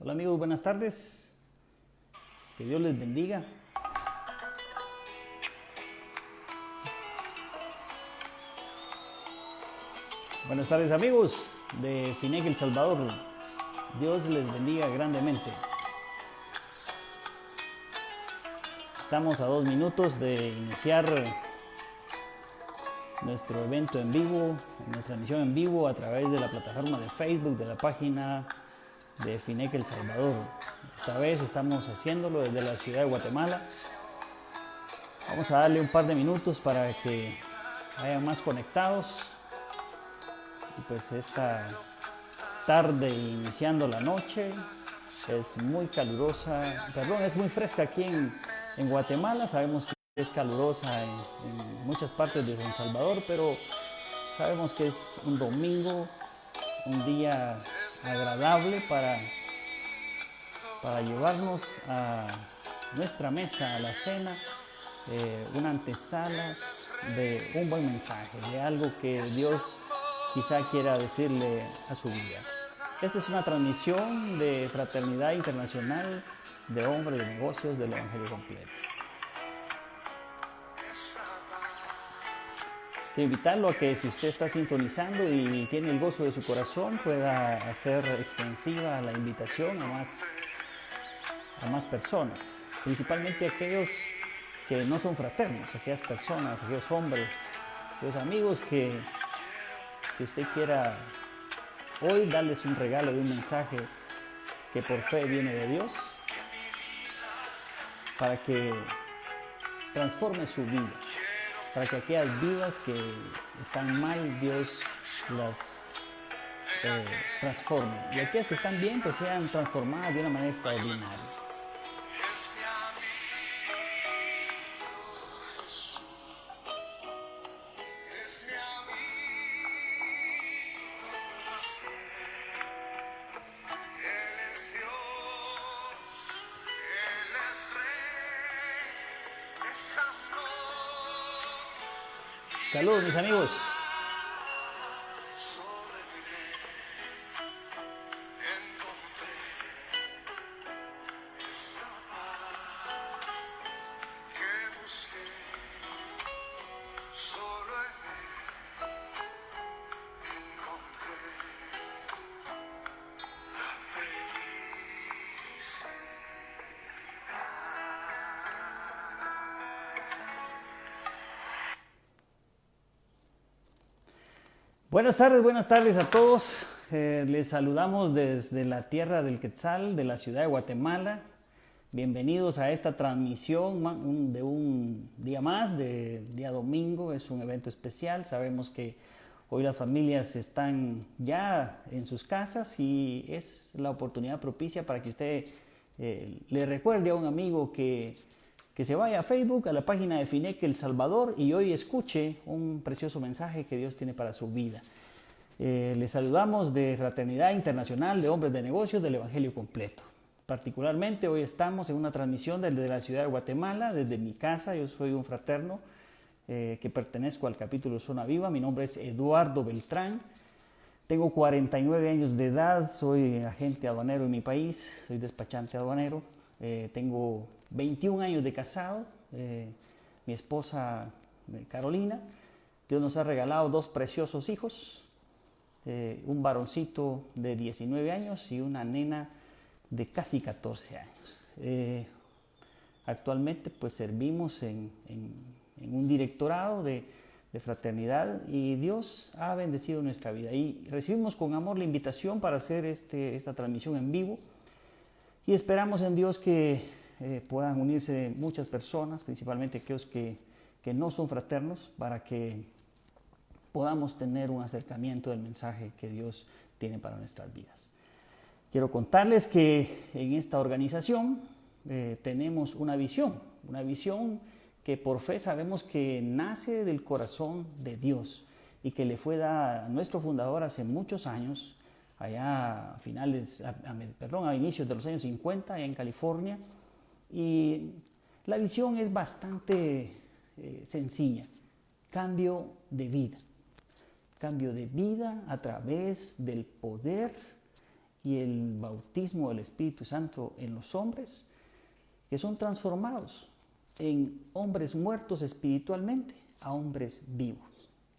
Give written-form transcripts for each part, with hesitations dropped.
Hola amigos, buenas tardes. Que Dios les bendiga. Buenas tardes amigos de FINEC El Salvador. Dios les bendiga grandemente. Estamos a 2 minutos de iniciar nuestro evento en vivo, nuestra transmisión en vivo a través de la plataforma de Facebook de la página de FINEC El Salvador. Esta vez estamos haciéndolo desde la ciudad de Guatemala. Vamos a darle un par de minutos para que vayan más conectados. Y pues esta tarde iniciando la noche es muy calurosa, es muy fresca aquí en Guatemala. Sabemos que es calurosa en muchas partes de San Salvador, pero sabemos que es un domingo, un día agradable para llevarnos a nuestra mesa, a la cena, una antesala de un buen mensaje, de algo que Dios quizá quiera decirle a su vida. Esta es una transmisión de Fraternidad Internacional de Hombres de Negocios del Evangelio Completo. Quiero invitarlo a que si usted está sintonizando y tiene el gozo de su corazón, pueda hacer extensiva la invitación a más personas, principalmente aquellos que no son fraternos, aquellas personas, aquellos hombres, aquellos amigos que usted quiera hoy darles un regalo de un mensaje que por fe viene de Dios, para que transforme su vida, para que aquellas vidas que están mal, Dios las transforme, y aquellas que están bien, pues sean transformadas de una manera extraordinaria. Saludos mis amigos. Buenas tardes a todos. Les saludamos desde la tierra del Quetzal, de la ciudad de Guatemala. Bienvenidos a esta transmisión de un día más, de día domingo. Es un evento especial. Sabemos que hoy las familias están ya en sus casas y es la oportunidad propicia para que usted le recuerde a un amigo que se vaya a Facebook, a la página de FINEC El Salvador, y hoy escuche un precioso mensaje que Dios tiene para su vida. Les saludamos de Fraternidad Internacional de Hombres de Negocios del Evangelio Completo. Particularmente hoy estamos en una transmisión desde la ciudad de Guatemala, desde mi casa. Yo soy un fraterno que pertenezco al capítulo Zona Viva. Mi nombre es Eduardo Beltrán. Tengo 49 años de edad, soy agente aduanero en mi país, soy despachante aduanero. Tengo 21 años de casado, mi esposa Carolina. Dios nos ha regalado 2 preciosos hijos, un varoncito de 19 años y una nena de casi 14 años. Actualmente pues servimos en un directorado de fraternidad, y Dios ha bendecido nuestra vida y recibimos con amor la invitación para hacer esta transmisión en vivo, y esperamos en Dios que puedan unirse muchas personas, principalmente aquellos que no son fraternos, para que podamos tener un acercamiento del mensaje que Dios tiene para nuestras vidas. Quiero contarles que en esta organización tenemos una visión que por fe sabemos que nace del corazón de Dios y que le fue dada a nuestro fundador hace muchos años, allá a inicios de los años 50, allá en California. Y la visión es bastante sencilla: cambio de vida a través del poder y el bautismo del Espíritu Santo en los hombres, que son transformados en hombres muertos espiritualmente a hombres vivos.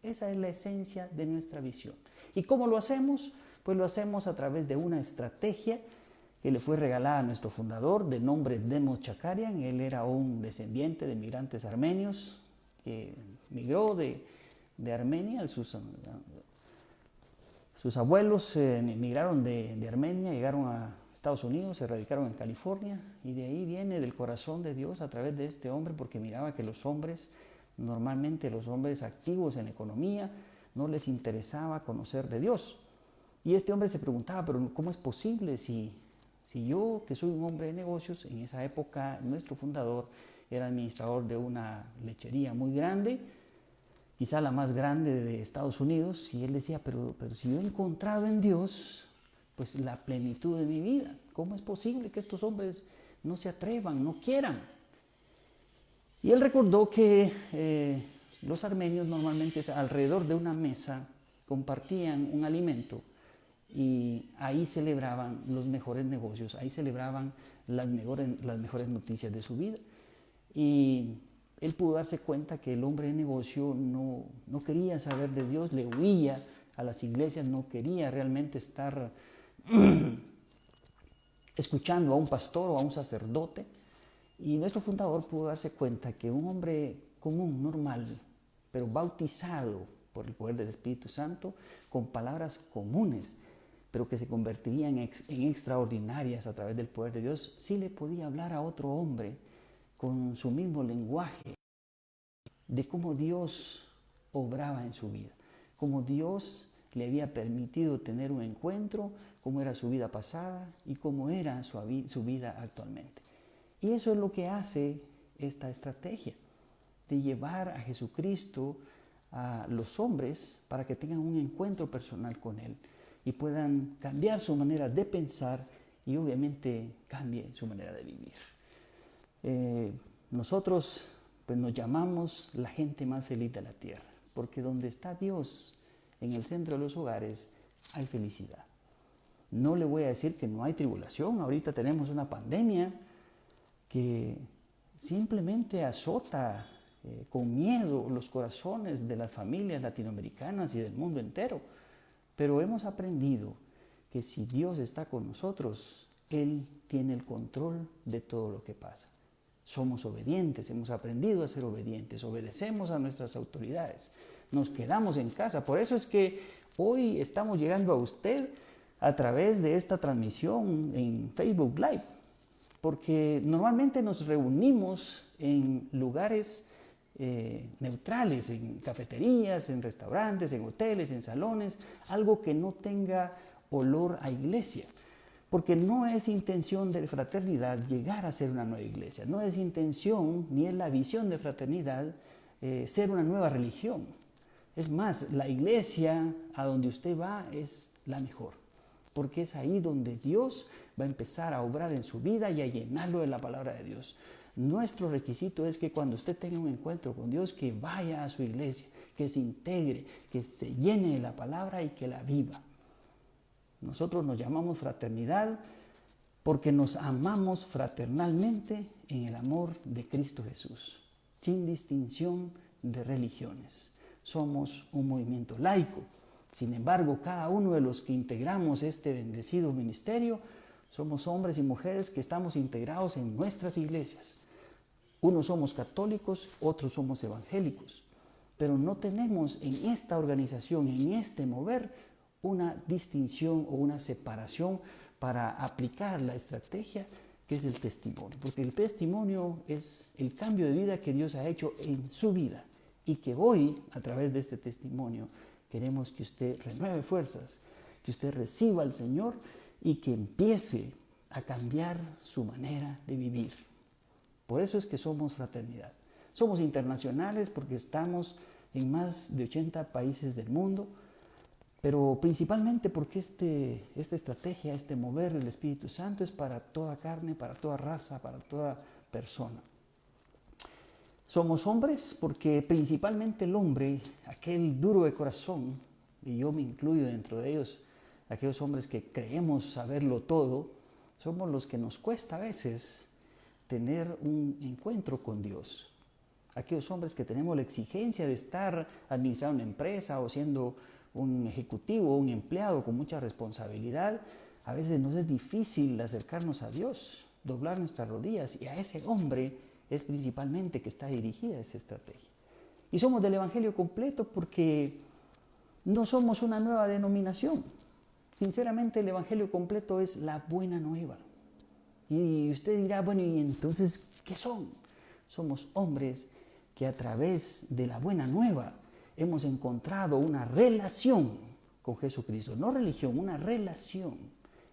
Esa es la esencia de nuestra visión. ¿Y cómo lo hacemos? Pues lo hacemos a través de una estrategia que le fue regalada a nuestro fundador, de nombre Demos Shakarian. Él era un descendiente de migrantes armenios que migró de Armenia. Sus abuelos emigraron de Armenia, llegaron a Estados Unidos, se radicaron en California, y de ahí viene del corazón de Dios a través de este hombre, porque miraba que normalmente los hombres activos en la economía, no les interesaba conocer de Dios. Y este hombre se preguntaba, pero ¿cómo es posible si yo, que soy un hombre de negocios? En esa época nuestro fundador era administrador de una lechería muy grande, quizá la más grande de Estados Unidos, y él decía, pero si yo he encontrado en Dios pues la plenitud de mi vida, ¿cómo es posible que estos hombres no se atrevan, no quieran? Y él recordó que los armenios normalmente alrededor de una mesa compartían un alimento y ahí celebraban los mejores negocios, ahí celebraban las mejores noticias de su vida. Y él pudo darse cuenta que el hombre de negocio no quería saber de Dios, le huía a las iglesias, no quería realmente estar escuchando a un pastor o a un sacerdote. Y nuestro fundador pudo darse cuenta que un hombre común, normal, pero bautizado por el poder del Espíritu Santo, con palabras comunes, pero que se convertirían en extraordinarias a través del poder de Dios, sí le podía hablar a otro hombre con su mismo lenguaje de cómo Dios obraba en su vida, cómo Dios le había permitido tener un encuentro, cómo era su vida pasada y cómo era su vida actualmente. Y eso es lo que hace esta estrategia, de llevar a Jesucristo a los hombres para que tengan un encuentro personal con Él y puedan cambiar su manera de pensar y obviamente cambie su manera de vivir. Nosotros pues nos llamamos la gente más feliz de la tierra, porque donde está Dios en el centro de los hogares hay felicidad. No le voy a decir que no hay tribulación. Ahorita tenemos una pandemia que simplemente azota con miedo los corazones de las familias latinoamericanas y del mundo entero. Pero hemos aprendido que si Dios está con nosotros, Él tiene el control de todo lo que pasa. Somos obedientes, hemos aprendido a ser obedientes, obedecemos a nuestras autoridades, nos quedamos en casa. Por eso es que hoy estamos llegando a usted a través de esta transmisión en Facebook Live, porque normalmente nos reunimos en lugares neutrales, en cafeterías, en restaurantes, en hoteles, en salones, algo que no tenga olor a iglesia. Porque no es intención de fraternidad llegar a ser una nueva iglesia, no es intención ni es la visión de fraternidad ser una nueva religión. Es más, la iglesia a donde usted va es la mejor, porque es ahí donde Dios va a empezar a obrar en su vida y a llenarlo de la palabra de Dios. Nuestro requisito es que cuando usted tenga un encuentro con Dios, que vaya a su iglesia, que se integre, que se llene de la palabra y que la viva. Nosotros nos llamamos fraternidad porque nos amamos fraternalmente en el amor de Cristo Jesús, sin distinción de religiones. Somos un movimiento laico. Sin embargo, cada uno de los que integramos este bendecido ministerio somos hombres y mujeres que estamos integrados en nuestras iglesias. Unos somos católicos, otros somos evangélicos, pero no tenemos en esta organización, en este mover, una distinción o una separación para aplicar la estrategia que es el testimonio, porque el testimonio es el cambio de vida que Dios ha hecho en su vida y que hoy, a través de este testimonio, queremos que usted renueve fuerzas, que usted reciba al Señor y que empiece a cambiar su manera de vivir. Por eso es que somos fraternidad. Somos internacionales porque estamos en más de 80 países del mundo, pero principalmente porque esta estrategia, este mover del Espíritu Santo es para toda carne, para toda raza, para toda persona. Somos hombres porque principalmente el hombre, aquel duro de corazón, y yo me incluyo dentro de ellos, aquellos hombres que creemos saberlo todo, somos los que nos cuesta a veces tener un encuentro con Dios. Aquellos hombres que tenemos la exigencia de estar administrando una empresa o siendo un ejecutivo o un empleado con mucha responsabilidad, a veces nos es difícil acercarnos a Dios, doblar nuestras rodillas, y a ese hombre es principalmente que está dirigida esa estrategia. Y somos del Evangelio completo porque no somos una nueva denominación. Sinceramente, el Evangelio completo es la buena nueva. Y usted dirá, bueno, ¿y entonces qué son? Somos hombres que a través de la buena nueva hemos encontrado una relación con Jesucristo. No religión, una relación.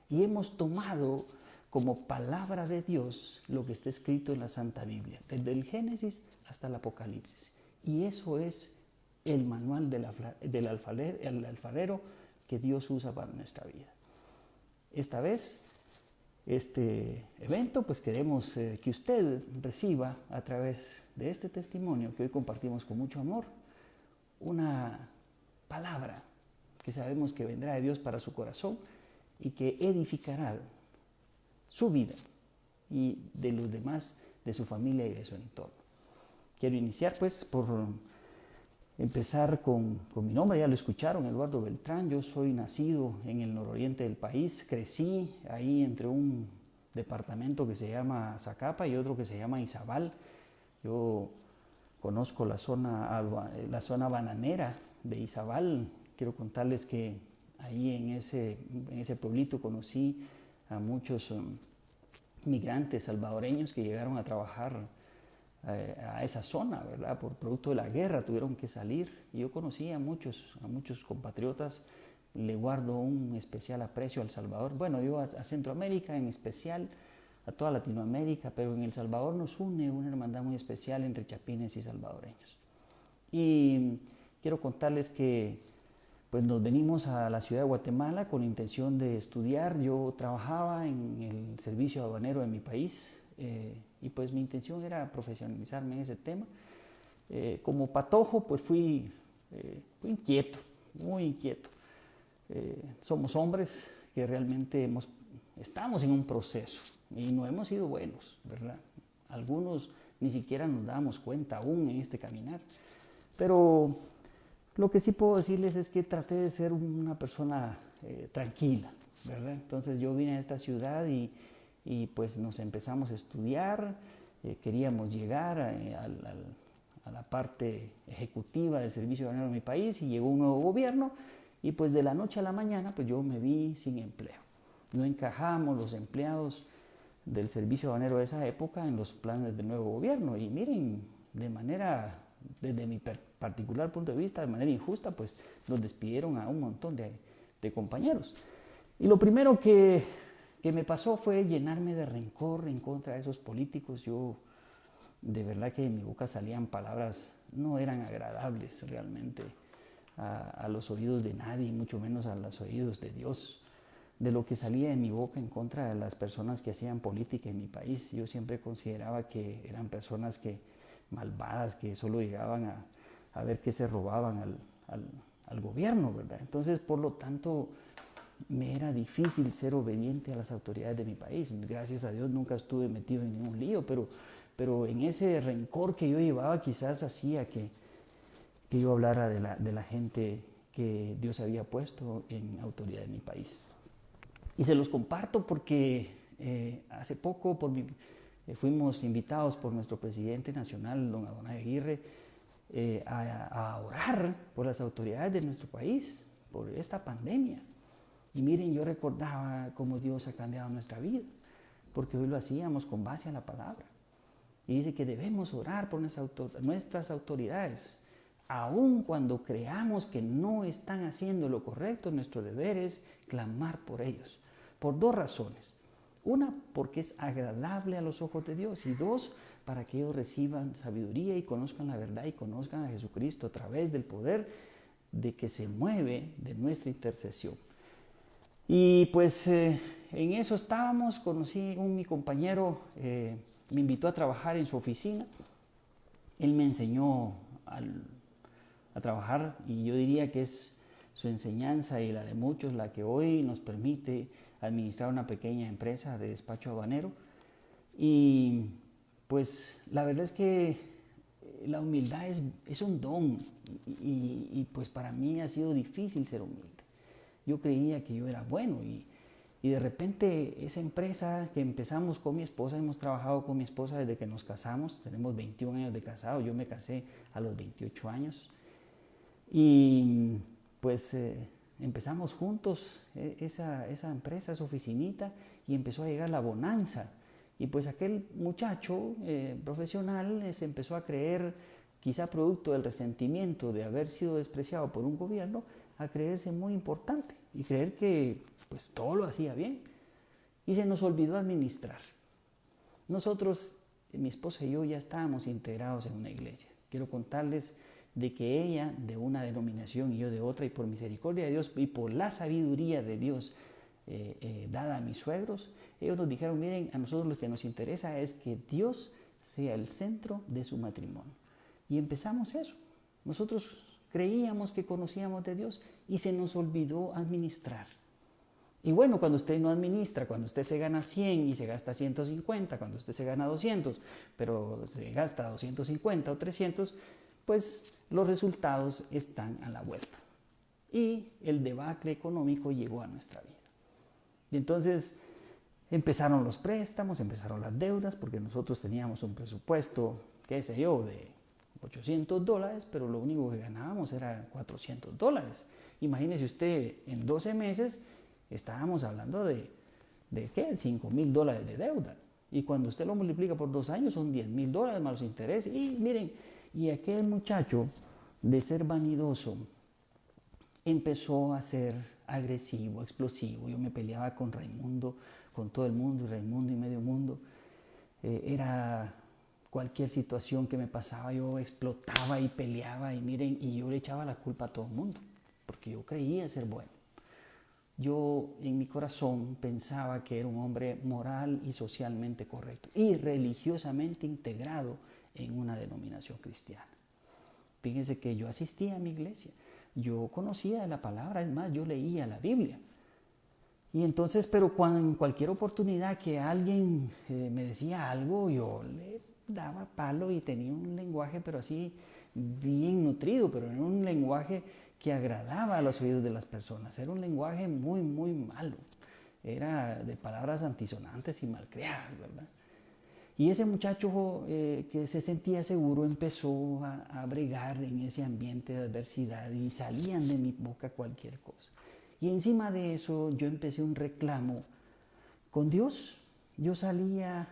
Y hemos tomado como palabra de Dios lo que está escrito en la Santa Biblia, desde el Génesis hasta el Apocalipsis. Y eso es el manual del alfarero que Dios usa para nuestra vida. Esta vez, este evento, pues queremos que usted reciba a través de este testimonio que hoy compartimos con mucho amor, una palabra que sabemos que vendrá de Dios para su corazón y que edificará su vida y de los demás, de su familia y de su entorno. Quiero iniciar pues por empezar con mi nombre. Ya lo escucharon, Eduardo Beltrán. Yo soy nacido en el nororiente del país, crecí ahí entre un departamento que se llama Zacapa y otro que se llama Izabal. Yo conozco la zona bananera de Izabal. Quiero contarles que ahí en ese pueblito conocí a muchos migrantes salvadoreños que llegaron a trabajar a esa zona, ¿verdad? Por producto de la guerra tuvieron que salir. Y yo conocí a muchos compatriotas. Le guardo un especial aprecio a El Salvador. Bueno, yo a Centroamérica en especial, a toda Latinoamérica, pero en El Salvador nos une una hermandad muy especial entre chapines y salvadoreños. Y quiero contarles que pues nos venimos a la ciudad de Guatemala con la intención de estudiar. Yo trabajaba en el servicio aduanero de mi país y pues mi intención era profesionalizarme en ese tema. Como patojo pues fui inquieto, muy inquieto. Somos hombres que realmente estamos en un proceso y no hemos sido buenos, ¿verdad? Algunos ni siquiera nos damos cuenta aún en este caminar, pero lo que sí puedo decirles es que traté de ser una persona tranquila, ¿verdad? Entonces yo vine a esta ciudad y pues nos empezamos a estudiar, queríamos llegar a la parte ejecutiva del servicio aduanero de mi país y llegó un nuevo gobierno y pues de la noche a la mañana pues yo me vi sin empleo. No encajamos los empleados del servicio aduanero de esa época en los planes del nuevo gobierno y miren, desde mi particular punto de vista, de manera injusta, pues nos despidieron a un montón de compañeros. Y lo primero que me pasó fue llenarme de rencor en contra de esos políticos. Yo, de verdad que de mi boca salían palabras, no eran agradables realmente a los oídos de nadie, mucho menos a los oídos de Dios. De lo que salía de mi boca en contra de las personas que hacían política en mi país, yo siempre consideraba que eran personas malvadas, que solo llegaban a ver qué se robaban al gobierno, ¿verdad? Entonces, por lo tanto, me era difícil ser obediente a las autoridades de mi país. Gracias a Dios nunca estuve metido en ningún lío, pero en ese rencor que yo llevaba quizás hacía que yo hablara de la gente que Dios había puesto en autoridad de mi país. Y se los comparto porque hace poco fuimos invitados por nuestro presidente nacional, don Adonai Aguirre, a orar por las autoridades de nuestro país, por esta pandemia. Y miren, yo recordaba cómo Dios ha cambiado nuestra vida, porque hoy lo hacíamos con base a la palabra. Y dice que debemos orar por nuestras autoridades, aun cuando creamos que no están haciendo lo correcto. Nuestro deber es clamar por ellos, por dos razones. Una, porque es agradable a los ojos de Dios, y dos, para que ellos reciban sabiduría y conozcan la verdad y conozcan a Jesucristo a través del poder de que se mueve de nuestra intercesión. Y pues en eso estábamos. Conocí mi compañero, me invitó a trabajar en su oficina. Él me enseñó a trabajar, y yo diría que es su enseñanza y la de muchos, la que hoy nos permite administrar una pequeña empresa de despacho habanero. Y pues la verdad es que la humildad es un don y pues para mí ha sido difícil ser humilde. Yo creía que yo era bueno y de repente esa empresa que empezamos con mi esposa, hemos trabajado con mi esposa desde que nos casamos, tenemos 21 años de casado, yo me casé a los 28 años y pues empezamos juntos esa empresa, esa oficinita, y empezó a llegar la bonanza. Y pues aquel muchacho profesional se empezó a creer, quizá producto del resentimiento de haber sido despreciado por un gobierno, a creerse muy importante y creer que pues todo lo hacía bien. Y se nos olvidó administrar. Nosotros, mi esposa y yo, ya estábamos integrados en una iglesia. Quiero contarles de que ella de una denominación y yo de otra, y por misericordia de Dios y por la sabiduría de Dios dada a mis suegros, ellos nos dijeron: miren, a nosotros lo que nos interesa es que Dios sea el centro de su matrimonio. Y empezamos eso. Nosotros creíamos que conocíamos de Dios y se nos olvidó administrar. Y bueno, cuando usted no administra, cuando usted se gana 100 y se gasta 150, cuando usted se gana 200, pero se gasta 250 o 300, pues los resultados están a la vuelta. Y el debacle económico llegó a nuestra vida. Y entonces empezaron los préstamos, empezaron las deudas, porque nosotros teníamos un presupuesto, qué sé yo, de $800, pero lo único que ganábamos era $400. Imagínese usted, en 12 meses estábamos hablando de ¿qué? $5,000 de deuda. Y cuando usted lo multiplica por 2 años son $10,000 más los intereses. Y miren, y aquel muchacho, de ser vanidoso, empezó a ser agresivo, explosivo. Yo me peleaba con Raimundo, con todo el mundo, y Raimundo y medio mundo. Era cualquier situación que me pasaba, yo explotaba y peleaba, y miren, y yo le echaba la culpa a todo el mundo, porque yo creía ser bueno. Yo en mi corazón pensaba que era un hombre moral y socialmente correcto y religiosamente integrado en una denominación cristiana. Fíjense que yo asistía a mi iglesia, yo conocía la palabra, es más, yo leía la Biblia. Y entonces, pero cuando en cualquier oportunidad que alguien me decía algo, yo le daba palo y tenía un lenguaje, pero así bien nutrido, pero era un lenguaje que agradaba a los oídos de las personas. Era un lenguaje muy, muy malo. Era de palabras antisonantes y malcriadas, ¿verdad? Y ese muchacho que se sentía seguro empezó a bregar en ese ambiente de adversidad y salían de mi boca cualquier cosa. Y encima de eso yo empecé un reclamo con Dios. Yo salía,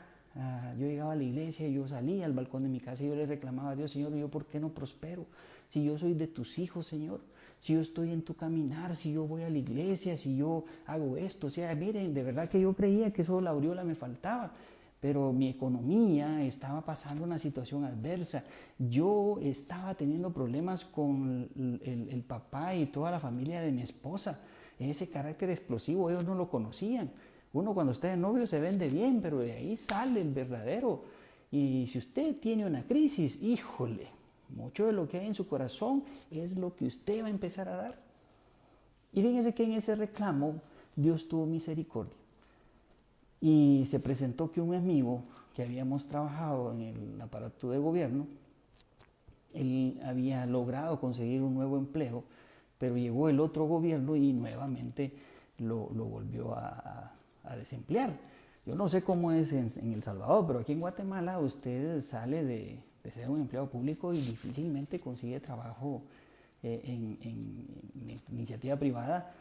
yo llegaba a la iglesia, yo salía al balcón de mi casa y yo le reclamaba a Dios: Señor, ¿yo por qué no prospero? Si yo soy de tus hijos, Señor, si yo estoy en tu caminar, si yo voy a la iglesia, si yo hago esto. O sea, miren, de verdad que yo creía que solo la aureola me faltaba, pero mi economía estaba pasando una situación adversa. Yo estaba teniendo problemas con el papá y toda la familia de mi esposa. Ese carácter explosivo ellos no lo conocían. Uno cuando está de novio se vende bien, pero de ahí sale el verdadero. Y si usted tiene una crisis, híjole, mucho de lo que hay en su corazón es lo que usted va a empezar a dar. Y fíjense que en ese reclamo Dios tuvo misericordia. Y se presentó que un amigo que habíamos trabajado en el aparato de gobierno, él había logrado conseguir un nuevo empleo, pero llegó el otro gobierno y nuevamente lo volvió a desemplear. Yo no sé cómo es en El Salvador, pero aquí en Guatemala usted sale de ser un empleado público y difícilmente consigue trabajo en iniciativa privada,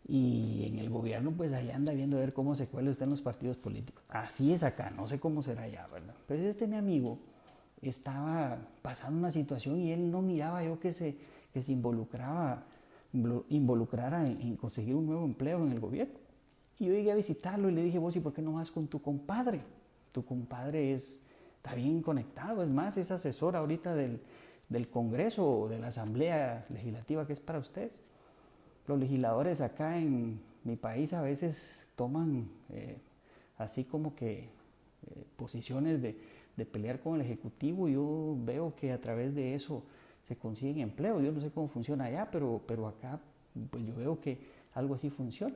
y en el gobierno pues ahí anda viendo a ver cómo se cuela usted en los partidos políticos. Así es acá, no sé cómo será allá, ¿verdad? Pero mi amigo estaba pasando una situación y él no miraba yo que se involucrara en conseguir un nuevo empleo en el gobierno. Y yo llegué a visitarlo y le dije: vos, ¿y por qué no vas con tu compadre? Tu compadre está bien conectado, es más, es asesor ahorita del Congreso o de la Asamblea Legislativa que es para ustedes. Los legisladores acá en mi país a veces toman así como que posiciones de pelear con el Ejecutivo. Yo veo que a través de eso se consiguen empleos. Yo no sé cómo funciona allá, pero acá pues yo veo que algo así funciona.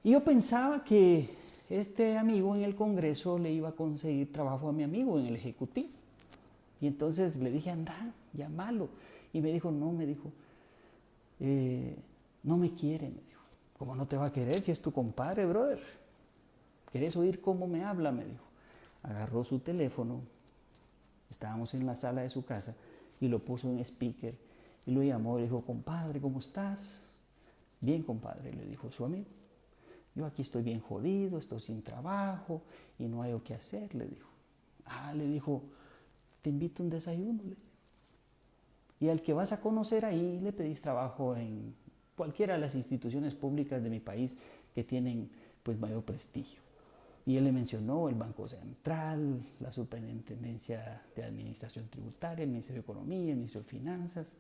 Y yo pensaba que este amigo en el Congreso le iba a conseguir trabajo a mi amigo en el Ejecutivo. Y entonces le dije, anda, llámalo. Y me dijo, no, no me quiere, me dijo. ¿Cómo no te va a querer si es tu compadre, brother? ¿Querés oír cómo me habla? Me dijo. Agarró su teléfono, estábamos en la sala de su casa, y lo puso en speaker, y lo llamó y le dijo, compadre, ¿cómo estás? Bien, compadre, le dijo su amigo. Yo aquí estoy bien jodido, estoy sin trabajo, y no hay qué hacer, le dijo. Le dijo, te invito a un desayuno, le dijo. Y al que vas a conocer ahí, le pedís trabajo en cualquiera de las instituciones públicas de mi país que tienen pues mayor prestigio. Y él le mencionó el Banco Central, la Superintendencia de Administración Tributaria, el Ministerio de Economía, el Ministerio de Finanzas.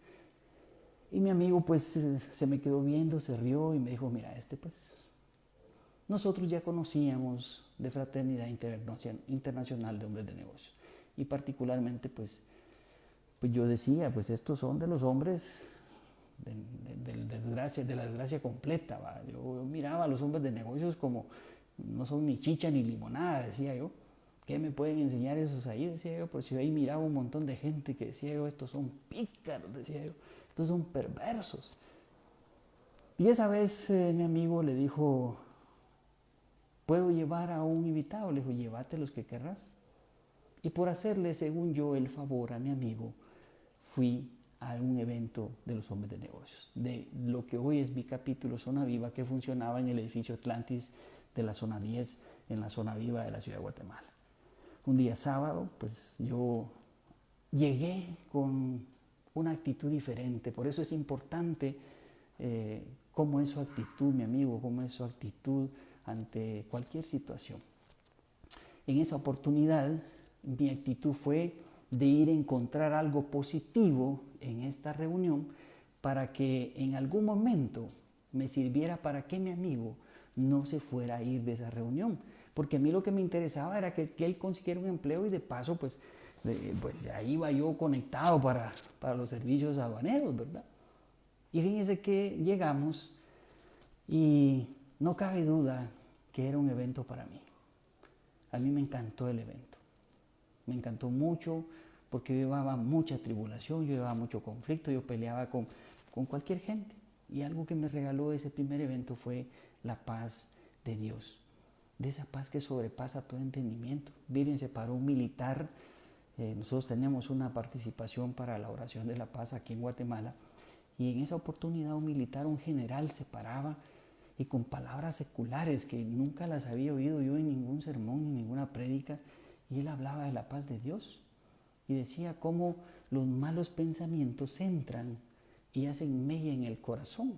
Y mi amigo pues se me quedó viendo, se rió y me dijo, mira, pues nosotros ya conocíamos de Fraternidad Internacional de Hombres de Negocios. Y particularmente pues yo decía, pues estos son de los hombres de la desgracia completa, ¿va? Yo miraba a los hombres de negocios como no son ni chicha ni limonada, decía yo. ¿Qué me pueden enseñar esos ahí? Decía yo, pues yo ahí miraba un montón de gente que decía yo, estos son pícaros, decía yo, estos son perversos. Y esa vez mi amigo le dijo, ¿puedo llevar a un invitado? Le dijo, llévate los que querrás. Y por hacerle, según yo, el favor a mi amigo, fui a un evento de los hombres de negocios, de lo que hoy es mi capítulo Zona Viva, que funcionaba en el edificio Atlantis de la zona 10, en la zona viva de la ciudad de Guatemala. Un día sábado, pues yo llegué con una actitud diferente, por eso es importante cómo es su actitud, mi amigo, cómo es su actitud ante cualquier situación. En esa oportunidad, mi actitud fue de ir a encontrar algo positivo en esta reunión para que en algún momento me sirviera para que mi amigo no se fuera a ir de esa reunión. Porque a mí lo que me interesaba era que él consiguiera un empleo y de paso pues ahí iba yo conectado para los servicios aduaneros, ¿verdad? Y fíjense que llegamos y no cabe duda que era un evento para mí. A mí me encantó el evento. Me encantó mucho porque yo llevaba mucha tribulación, yo llevaba mucho conflicto, yo peleaba con cualquier gente. Y algo que me regaló ese primer evento fue la paz de Dios, de esa paz que sobrepasa todo entendimiento. Miren, se paró un militar, nosotros teníamos una participación para la oración de la paz aquí en Guatemala, y en esa oportunidad un militar, un general, se paraba y con palabras seculares que nunca las había oído yo en ningún sermón, en ninguna prédica, y él hablaba de la paz de Dios y decía cómo los malos pensamientos entran y hacen mella en el corazón.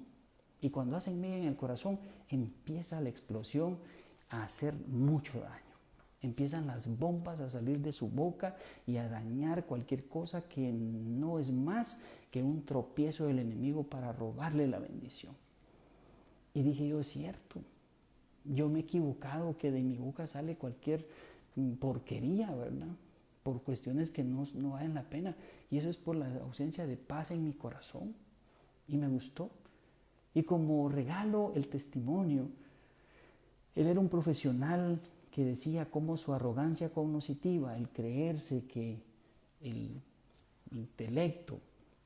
Y cuando hacen mella en el corazón, empieza la explosión a hacer mucho daño. Empiezan las bombas a salir de su boca y a dañar cualquier cosa que no es más que un tropiezo del enemigo para robarle la bendición. Y dije yo, es cierto, yo me he equivocado que de mi boca sale cualquier porquería, ¿verdad? Por cuestiones que no valen la pena. Y eso es por la ausencia de paz en mi corazón. Y me gustó. Y como regalo el testimonio, él era un profesional que decía cómo su arrogancia cognitiva, el creerse que el intelecto,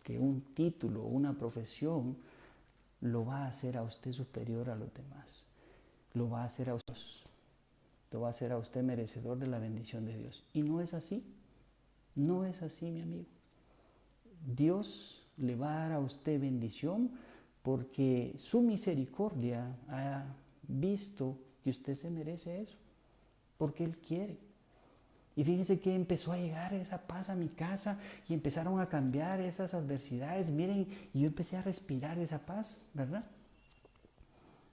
que un título, una profesión, lo va a hacer a usted superior a los demás. Lo va a hacer a usted. Lo va a hacer a usted merecedor de la bendición de Dios. Y no es así. No es así, mi amigo. Dios le va a dar a usted bendición porque su misericordia ha visto que usted se merece eso. Porque Él quiere. Y fíjense que empezó a llegar esa paz a mi casa y empezaron a cambiar esas adversidades. Miren, y yo empecé a respirar esa paz, ¿verdad?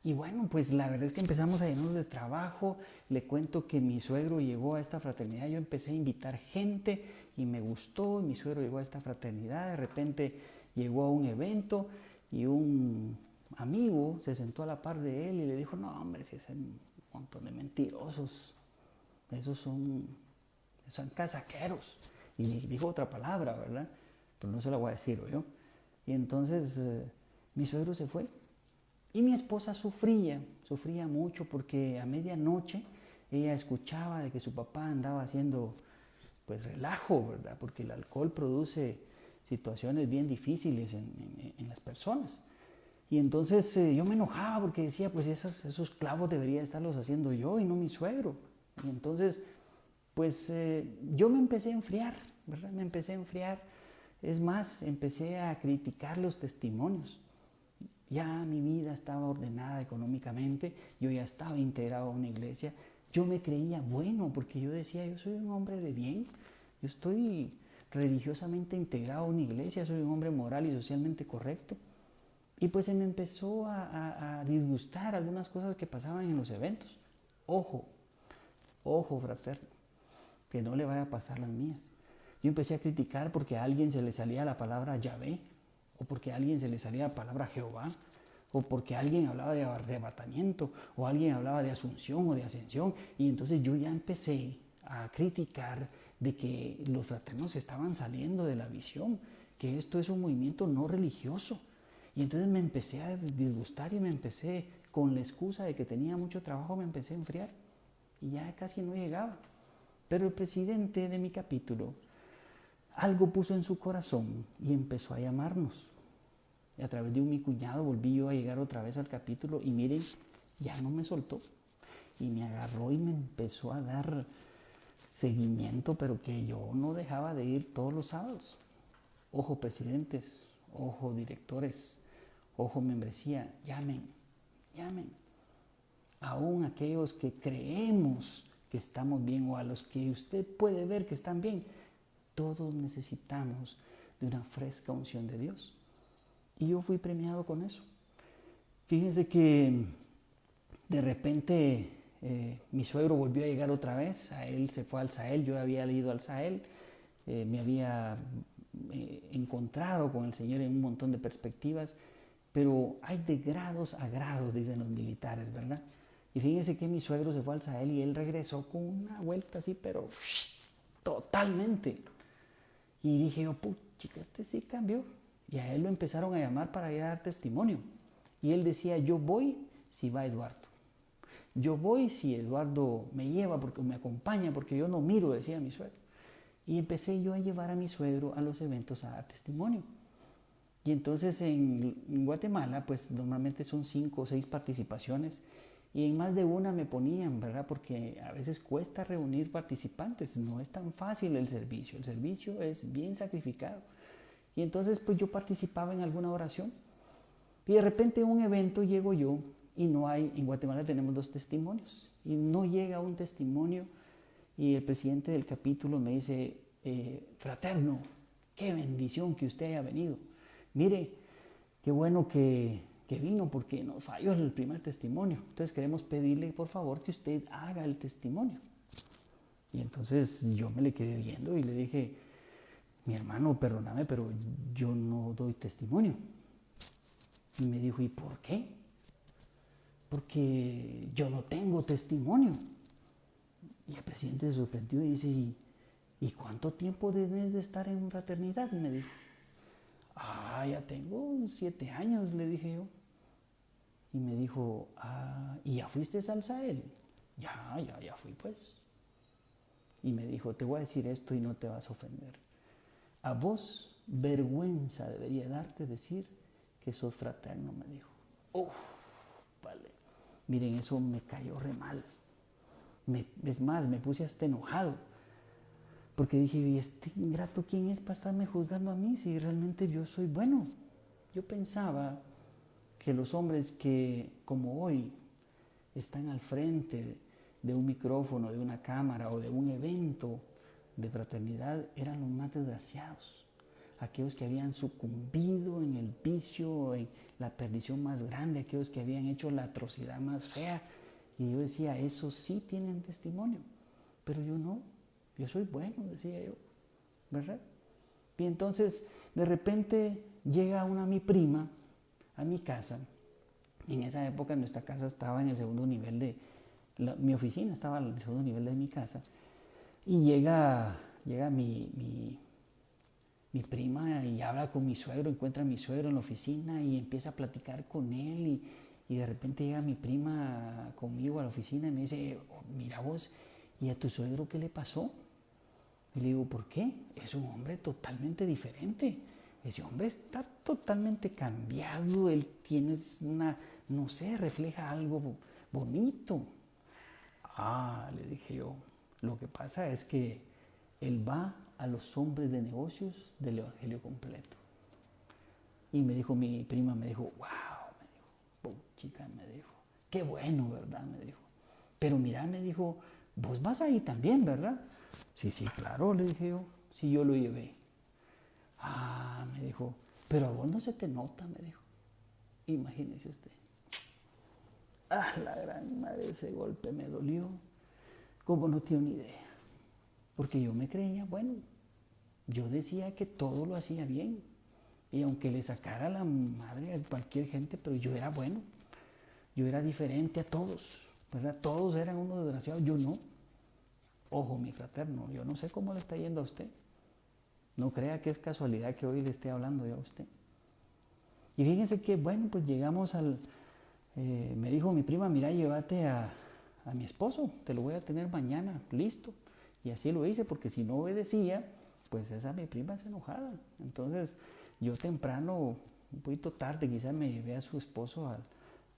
Y bueno, pues la verdad es que empezamos a llenarnos de trabajo. Le cuento que mi suegro llegó a esta fraternidad. Yo empecé a invitar gente y me gustó. Mi suegro llegó a esta fraternidad. De repente llegó a un evento y un amigo se sentó a la par de él y le dijo, no, hombre, si es un montón de mentirosos. Esos son casaqueros. Y dijo otra palabra, ¿verdad? Pero no se la voy a decir yo. Y entonces mi suegro se fue. Y mi esposa sufría mucho porque a medianoche ella escuchaba de que su papá andaba haciendo pues relajo, ¿verdad? Porque el alcohol produce situaciones bien difíciles en las personas. Y entonces yo me enojaba porque decía, pues esos clavos debería estarlos haciendo yo y no mi suegro. Y entonces, pues yo me empecé a enfriar, ¿verdad? Me empecé a enfriar. Es más, empecé a criticar los testimonios. Ya mi vida estaba ordenada económicamente, yo ya estaba integrado a una iglesia. Yo me creía bueno porque yo decía, yo soy un hombre de bien, yo estoy religiosamente integrado a una iglesia, soy un hombre moral y socialmente correcto. Y pues se me empezó a disgustar algunas cosas que pasaban en los eventos. Ojo, ojo fraterno, que no le vaya a pasar las mías. Yo empecé a criticar porque a alguien se le salía la palabra Yahvé, o porque a alguien se le salía la palabra Jehová, o porque alguien hablaba de arrebatamiento, o alguien hablaba de asunción o de ascensión. Y entonces yo ya empecé a criticar de que los fraternos estaban saliendo de la visión, que esto es un movimiento no religioso. Y entonces me empecé a disgustar y me empecé, con la excusa de que tenía mucho trabajo, me empecé a enfriar. Y ya casi no llegaba. Pero el presidente de mi capítulo algo puso en su corazón y empezó a llamarnos. Y a través de mi cuñado volví yo a llegar otra vez al capítulo y miren, ya no me soltó. Y me agarró y me empezó a dar seguimiento, pero que yo no dejaba de ir todos los sábados. Ojo presidentes, ojo directores, ojo membresía, llamen, llamen. Aún aquellos que creemos que estamos bien o a los que usted puede ver que están bien, todos necesitamos de una fresca unción de Dios. Y yo fui premiado con eso. Fíjense que de repente mi suegro volvió a llegar otra vez, a él se fue al Sahel, yo había ido al Sahel, me había encontrado con el Señor en un montón de perspectivas, pero hay de grados a grados, dicen los militares, ¿verdad? Y fíjense que mi suegro se fue al Sahel y él regresó con una vuelta así, pero totalmente. Y dije yo, chica, este sí cambió. Y a él lo empezaron a llamar para ir a dar testimonio. Y él decía, yo voy si va Eduardo. Yo voy si Eduardo me lleva, porque me acompaña, porque yo no miro, decía mi suegro. Y empecé yo a llevar a mi suegro a los eventos a dar testimonio. Y entonces en Guatemala, pues normalmente son 5 o 6 participaciones. Y en más de una me ponían, ¿verdad? Porque a veces cuesta reunir participantes, no es tan fácil el servicio es bien sacrificado. Y entonces pues yo participaba en alguna oración y de repente en un evento llego yo y no hay, en Guatemala tenemos 2 testimonios y no llega un testimonio y el presidente del capítulo me dice, fraterno, qué bendición que usted haya venido. Mire, qué bueno que vino porque nos falló el primer testimonio. Entonces queremos pedirle por favor que usted haga el testimonio. Y entonces yo me le quedé viendo y le dije, mi hermano, perdóname, pero yo no doy testimonio. Y me dijo, ¿y por qué? Porque yo no tengo testimonio. Y el presidente se sorprendió y dice, ¿y cuánto tiempo debes de estar en fraternidad? Y me dijo, ya tengo 7 años, le dije yo. Y me dijo, ¿y ya fuiste al Sahel? Ya fui pues. Y me dijo, te voy a decir esto y no te vas a ofender. A vos vergüenza debería darte decir que sos fraterno, me dijo. Vale. Miren, eso me cayó re mal. Es más, me puse hasta enojado. Porque dije, ¿y este ingrato quién es para estarme juzgando a mí si realmente yo soy bueno? Yo pensaba que los hombres que, como hoy, están al frente de un micrófono, de una cámara o de un evento de fraternidad, eran los más desgraciados. Aquellos que habían sucumbido en el vicio, en la perdición más grande, aquellos que habían hecho la atrocidad más fea. Y yo decía, esos sí tienen testimonio, pero yo no, yo soy bueno, decía yo, ¿verdad? Y entonces, de repente, llega mi prima a mi casa. En esa época nuestra casa estaba en el segundo nivel mi oficina estaba en el segundo nivel de mi casa. Y llega mi prima y habla con mi suegro, encuentra a mi suegro en la oficina y empieza a platicar con él Y de repente llega mi prima conmigo a la oficina y me dice, "Oh, mira vos, ¿y a tu suegro qué le pasó?" Y le digo, ¿por qué? Es un hombre totalmente diferente. Ese hombre está totalmente cambiado, él tiene una, no sé, refleja algo bonito. Ah, le dije yo, lo que pasa es que él va a los hombres de negocios del Evangelio completo. Y me dijo, mi prima me dijo, wow, me dijo, chica, me dijo, qué bueno, ¿verdad? Me dijo. Pero mira, me dijo, vos vas ahí también, ¿verdad? Sí, sí, claro, le dije yo, sí, yo lo llevé. Ah, me dijo, pero a vos no se te nota, me dijo. Imagínese usted. Ah, la gran madre, ese golpe me dolió, como no tiene ni idea. Porque yo me creía, bueno, yo decía que todo lo hacía bien. Y aunque le sacara la madre a cualquier gente, pero yo era bueno. Yo era diferente a todos, ¿verdad? Todos eran unos desgraciados, yo no. Ojo, mi fraterno, yo no sé cómo le está yendo a usted. No crea que es casualidad que hoy le esté hablando yo a usted. Y fíjense que, bueno, pues llegamos al... me dijo mi prima, mira, llévate a mi esposo, te lo voy a tener mañana, listo. Y así lo hice, porque si no obedecía, pues esa mi prima es enojada. Entonces, yo temprano, un poquito tarde, quizás me llevé a su esposo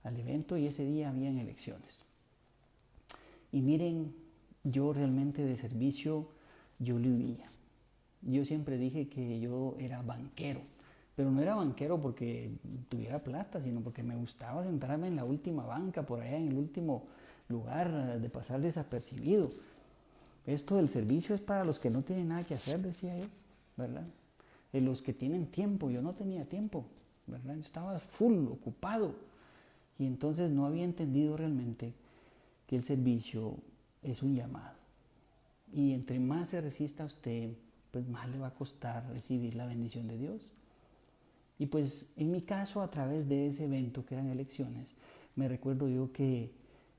al evento y ese día habían elecciones. Y miren, yo realmente de servicio, yo le huía. Yo siempre dije que yo era banquero, pero no era banquero porque tuviera plata, sino porque me gustaba sentarme en la última banca, por allá en el último lugar, de pasar desapercibido. Esto del servicio es para los que no tienen nada que hacer, decía yo, ¿verdad? De los que tienen tiempo, yo no tenía tiempo, ¿verdad? Yo estaba full, ocupado. Y entonces no había entendido realmente que el servicio es un llamado. Y entre más se resista a usted, pues más le va a costar recibir la bendición de Dios. Y pues en mi caso, a través de ese evento que eran elecciones, me recuerdo yo que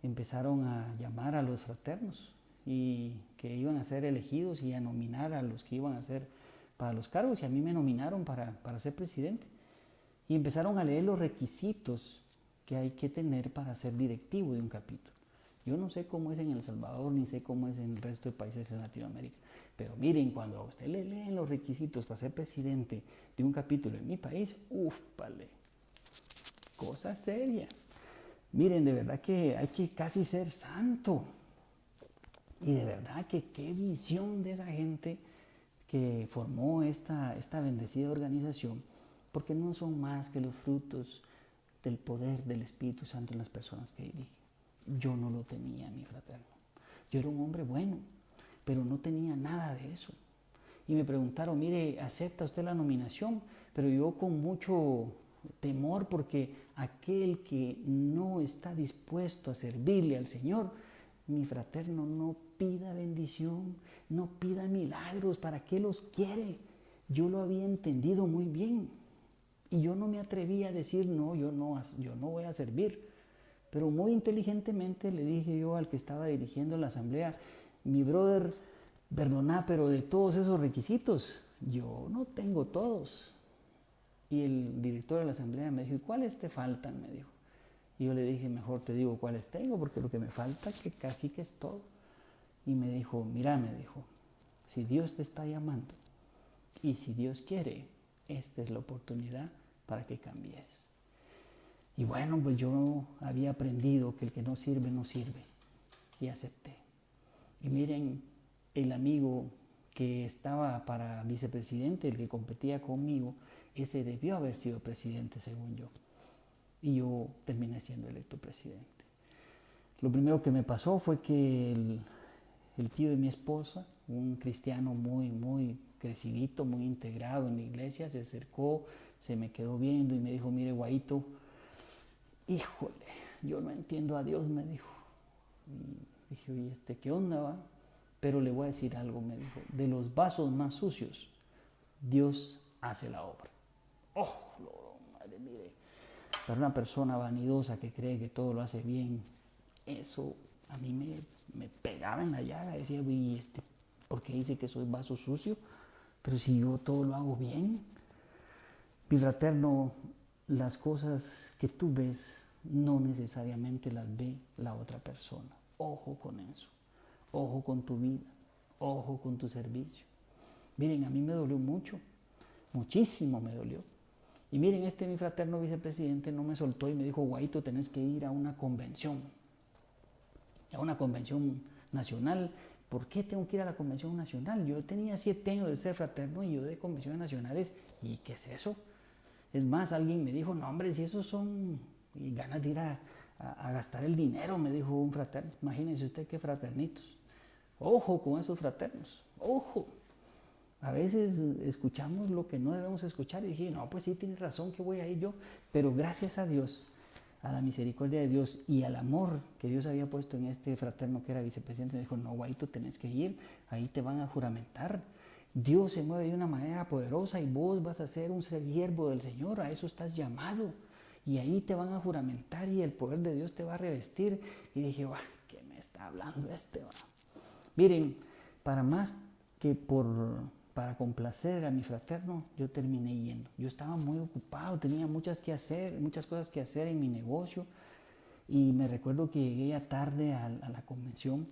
empezaron a llamar a los fraternos y que iban a ser elegidos y a nominar a los que iban a ser para los cargos, y a mí me nominaron para ser presidente. Y empezaron a leer los requisitos que hay que tener para ser directivo de un capítulo. Yo no sé cómo es en El Salvador, ni sé cómo es en el resto de países de Latinoamérica. Pero miren, cuando a usted le leen los requisitos para ser presidente de un capítulo en mi país, vale, cosa seria. Miren, de verdad que hay que casi ser santo. Y de verdad que qué visión de esa gente que formó esta bendecida organización, porque no son más que los frutos del poder del Espíritu Santo en las personas que dirigen. Yo no lo tenía, mi fraterno. Yo era un hombre bueno, pero no tenía nada de eso. Y me preguntaron, mire, ¿acepta usted la nominación? Pero yo con mucho temor, porque aquel que no está dispuesto a servirle al Señor, mi fraterno, no pida bendición, no pida milagros, ¿para qué los quiere? Yo lo había entendido muy bien y yo no me atrevía a decir, no, yo no voy a servir. Pero muy inteligentemente le dije yo al que estaba dirigiendo la asamblea, mi brother, perdoná, pero de todos esos requisitos, yo no tengo todos. Y el director de la asamblea me dijo, ¿y cuáles te faltan? Me dijo. Y yo le dije, mejor te digo cuáles tengo, porque lo que me falta que casi que es todo. Y me dijo, mira, me dijo, si Dios te está llamando y si Dios quiere, esta es la oportunidad para que cambies. Y bueno, pues yo había aprendido que el que no sirve, no sirve. Y acepté. Y miren, el amigo que estaba para vicepresidente, el que competía conmigo, ese debió haber sido presidente, según yo. Y yo terminé siendo electo presidente. Lo primero que me pasó fue que el tío de mi esposa, un cristiano muy crecidito, muy integrado en la iglesia, se acercó, se me quedó viendo y me dijo, mire, Guaito, híjole, yo no entiendo a Dios, me dijo. Y dije, oye, ¿qué onda va? Pero le voy a decir algo, me dijo, de los vasos más sucios, Dios hace la obra. ¡Oh, madre, mire! Para una persona vanidosa que cree que todo lo hace bien, eso a mí me pegaba en la llaga. Decía, ¿y por qué dice que soy vaso sucio? Pero si yo todo lo hago bien. Mi fraterno, las cosas que tú ves no necesariamente las ve la otra persona. Ojo con eso, ojo con tu vida, ojo con tu servicio. Miren, a mí me dolió mucho, muchísimo me dolió. Y miren, mi fraterno vicepresidente no me soltó y me dijo, Guaito, tenés que ir a una convención nacional. ¿Por qué tengo que ir a la convención nacional? Yo tenía 7 años de ser fraterno y yo de convenciones nacionales. ¿Y qué es eso? Es más, alguien me dijo, no hombre, si esos son ganas de ir a gastar el dinero, me dijo un fraterno. Imagínense usted qué fraternitos. Ojo con esos fraternos, ojo. A veces escuchamos lo que no debemos escuchar y dije, no, pues sí, tiene razón que voy a ir yo. Pero gracias a Dios, a la misericordia de Dios y al amor que Dios había puesto en este fraterno que era vicepresidente, me dijo, no, Guaito, tenés que ir, ahí te van a juramentar. Dios se mueve de una manera poderosa y vos vas a ser un siervo del Señor, a eso estás llamado. Y ahí te van a juramentar y el poder de Dios te va a revestir. Y dije, ¿qué me está hablando este? Miren, para más que para complacer a mi fraterno, yo terminé yendo. Yo estaba muy ocupado, tenía muchas cosas que hacer en mi negocio. Y me recuerdo que llegué ya tarde a la convención.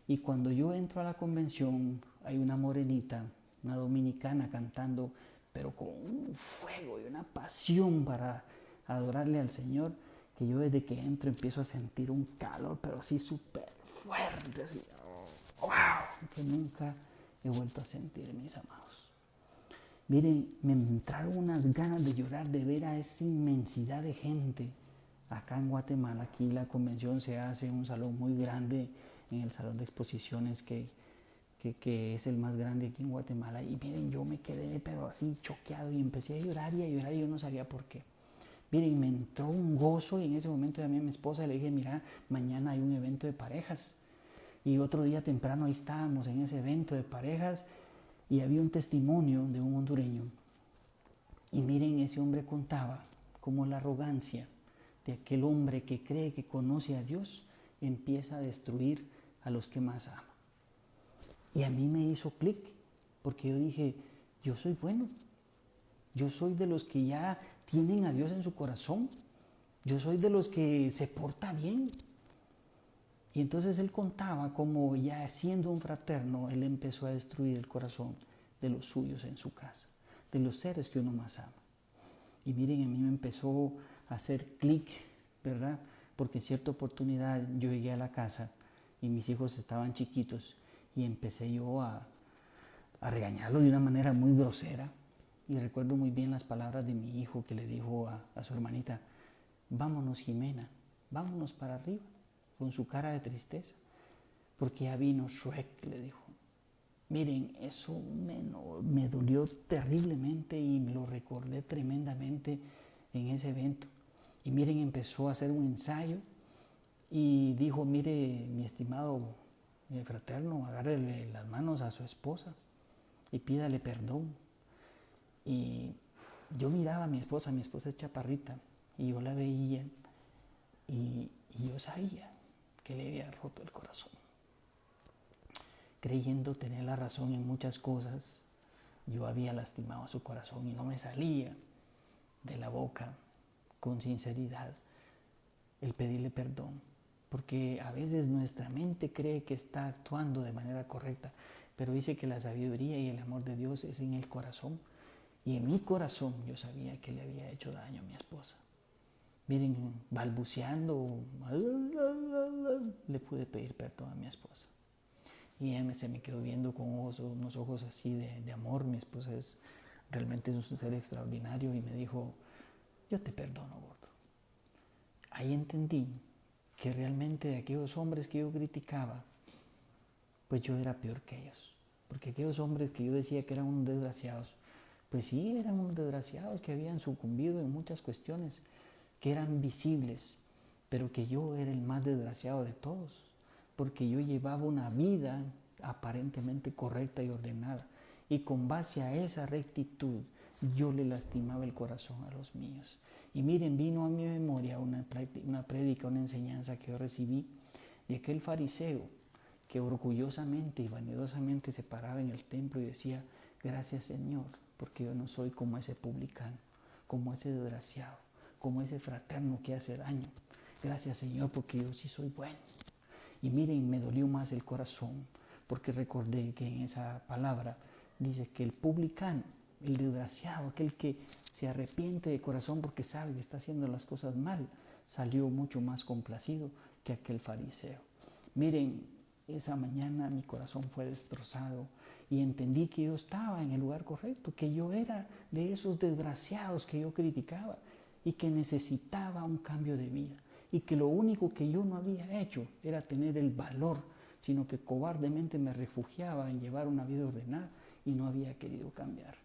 Y cuando yo entro a la convención, hay una morenita, una dominicana cantando, pero con un fuego y una pasión para adorarle al Señor, que yo desde que entro empiezo a sentir un calor, pero así súper fuerte, así, wow, que nunca he vuelto a sentir, mis amados. Miren, me entraron unas ganas de llorar, de ver a esa inmensidad de gente acá en Guatemala. Aquí la convención se hace en un salón muy grande, en el salón de exposiciones que es el más grande aquí en Guatemala. Y miren, yo me quedé pero así choqueado y empecé a llorar y yo no sabía por qué. Miren, me entró un gozo y en ese momento llamé a mi esposa y le dije, mira, mañana hay un evento de parejas. Y otro día temprano ahí estábamos en ese evento de parejas y había un testimonio de un hondureño. Y miren, ese hombre contaba cómo la arrogancia de aquel hombre que cree que conoce a Dios empieza a destruir a los que más ama. Y a mí me hizo clic, porque yo dije, yo soy bueno, yo soy de los que ya tienen a Dios en su corazón, yo soy de los que se porta bien. Y entonces él contaba cómo ya siendo un fraterno, él empezó a destruir el corazón de los suyos en su casa, de los seres que uno más ama. Y miren, a mí me empezó a hacer clic, ¿verdad? Porque en cierta oportunidad yo llegué a la casa y mis hijos estaban chiquitos y empecé yo a regañarlo de una manera muy grosera. Y recuerdo muy bien las palabras de mi hijo que le dijo a su hermanita, vámonos Jimena, vámonos para arriba, con su cara de tristeza, porque ya vino Shrek, le dijo. Miren, eso me dolió terriblemente y me lo recordé tremendamente en ese evento. Y miren, empezó a hacer un ensayo y dijo, mire, mi estimado fraterno, agárrele las manos a su esposa y pídale perdón. Y yo miraba a mi esposa es chaparrita, y yo la veía y yo sabía que le había roto el corazón. Creyendo tener la razón en muchas cosas, yo había lastimado su corazón y no me salía de la boca con sinceridad el pedirle perdón. Porque a veces nuestra mente cree que está actuando de manera correcta, pero dice que la sabiduría y el amor de Dios es en el corazón. Y en mi corazón yo sabía que le había hecho daño a mi esposa. Miren, balbuceando, le pude pedir perdón a mi esposa. Y ella se me quedó viendo con unos ojos así de amor. Mi esposa realmente es un ser extraordinario y me dijo, yo te perdono, gordo. Ahí entendí que realmente de aquellos hombres que yo criticaba, pues yo era peor que ellos. Porque aquellos hombres que yo decía que eran unos desgraciados, pues sí, eran unos desgraciados que habían sucumbido en muchas cuestiones, que eran visibles, pero que yo era el más desgraciado de todos, porque yo llevaba una vida aparentemente correcta y ordenada, y con base a esa rectitud yo le lastimaba el corazón a los míos. Y miren, vino a mi memoria una prédica, una enseñanza que yo recibí de aquel fariseo que orgullosamente y vanidosamente se paraba en el templo y decía, gracias Señor, porque yo no soy como ese publicano, como ese desgraciado, como ese fraterno que hace daño. Gracias, Señor, porque yo sí soy bueno. Y miren, me dolió más el corazón, porque recordé que en esa palabra dice que el publicano, el desgraciado, aquel que se arrepiente de corazón porque sabe que está haciendo las cosas mal, salió mucho más complacido que aquel fariseo. Miren, esa mañana mi corazón fue destrozado y entendí que yo estaba en el lugar correcto, que yo era de esos desgraciados que yo criticaba y que necesitaba un cambio de vida, y que lo único que yo no había hecho era tener el valor, sino que cobardemente me refugiaba en llevar una vida ordenada y no había querido cambiar.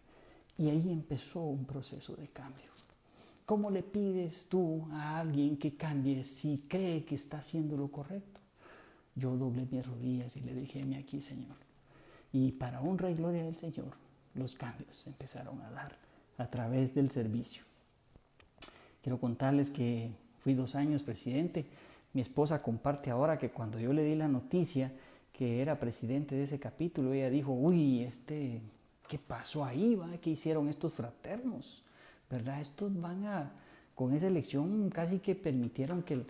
Y ahí empezó un proceso de cambio. ¿Cómo le pides tú a alguien que cambie si cree que está haciendo lo correcto? Yo doblé mis rodillas y le dije: heme aquí, Señor. Y para honra y gloria del Señor, los cambios se empezaron a dar a través del servicio. Quiero contarles que fui 2 años presidente. Mi esposa comparte ahora que cuando yo le di la noticia que era presidente de ese capítulo, ella dijo: uy, ¿qué pasó ahí? ¿Va? ¿Qué hicieron estos fraternos? ¿Verdad? Estos con esa elección casi que permitieron que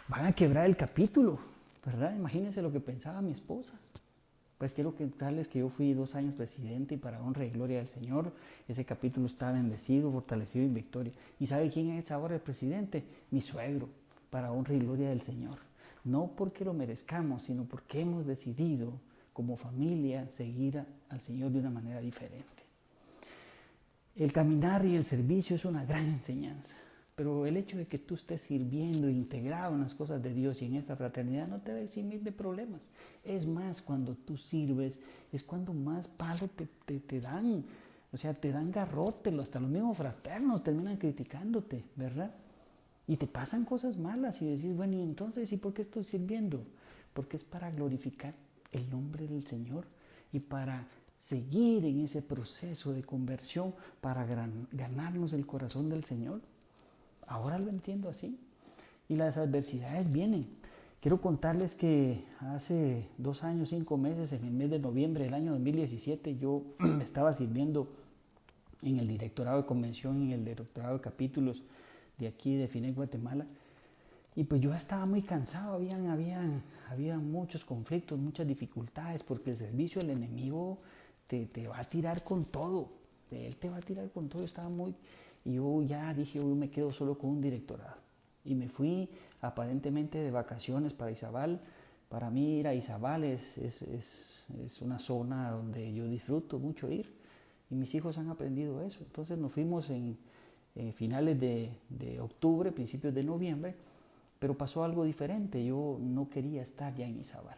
van a quebrar el capítulo, ¿verdad? Imagínense lo que pensaba mi esposa. Pues quiero contarles que yo fui 2 años presidente y para honra y gloria del Señor, ese capítulo está bendecido, fortalecido y en victoria. ¿Y sabe quién es ahora el presidente? Mi suegro, para honra y gloria del Señor. No porque lo merezcamos, sino porque hemos decidido como familia seguir al Señor de una manera diferente. El caminar y el servicio es una gran enseñanza, pero el hecho de que tú estés sirviendo, integrado en las cosas de Dios y en esta fraternidad no te va a eximir de problemas. Es más, cuando tú sirves, es cuando más palo te dan. O sea, te dan garrote, hasta los mismos fraternos terminan criticándote, ¿verdad? Y te pasan cosas malas y decís: bueno, ¿y entonces, y por qué estoy sirviendo? Porque es para glorificar el nombre del Señor y para seguir en ese proceso de conversión, para ganarnos el corazón del Señor. Ahora lo entiendo así. Y las adversidades vienen. Quiero contarles que hace 2 años, 5 meses, en el mes de noviembre del año 2017, yo estaba sirviendo en el directorado de convención, en el directorado de capítulos de aquí de FINEC Guatemala. Y pues yo estaba muy cansado, había muchos conflictos, muchas dificultades, porque el servicio del enemigo te va a tirar con todo. Él te va a tirar con todo. Y yo ya dije: yo me quedo solo con un directorado. Y me fui aparentemente de vacaciones para Izabal. Para mí ir a Izabal es una zona donde yo disfruto mucho ir. Y mis hijos han aprendido eso. Entonces nos fuimos en finales de octubre, principios de noviembre. Pero pasó algo diferente. Yo no quería estar ya en Izabal.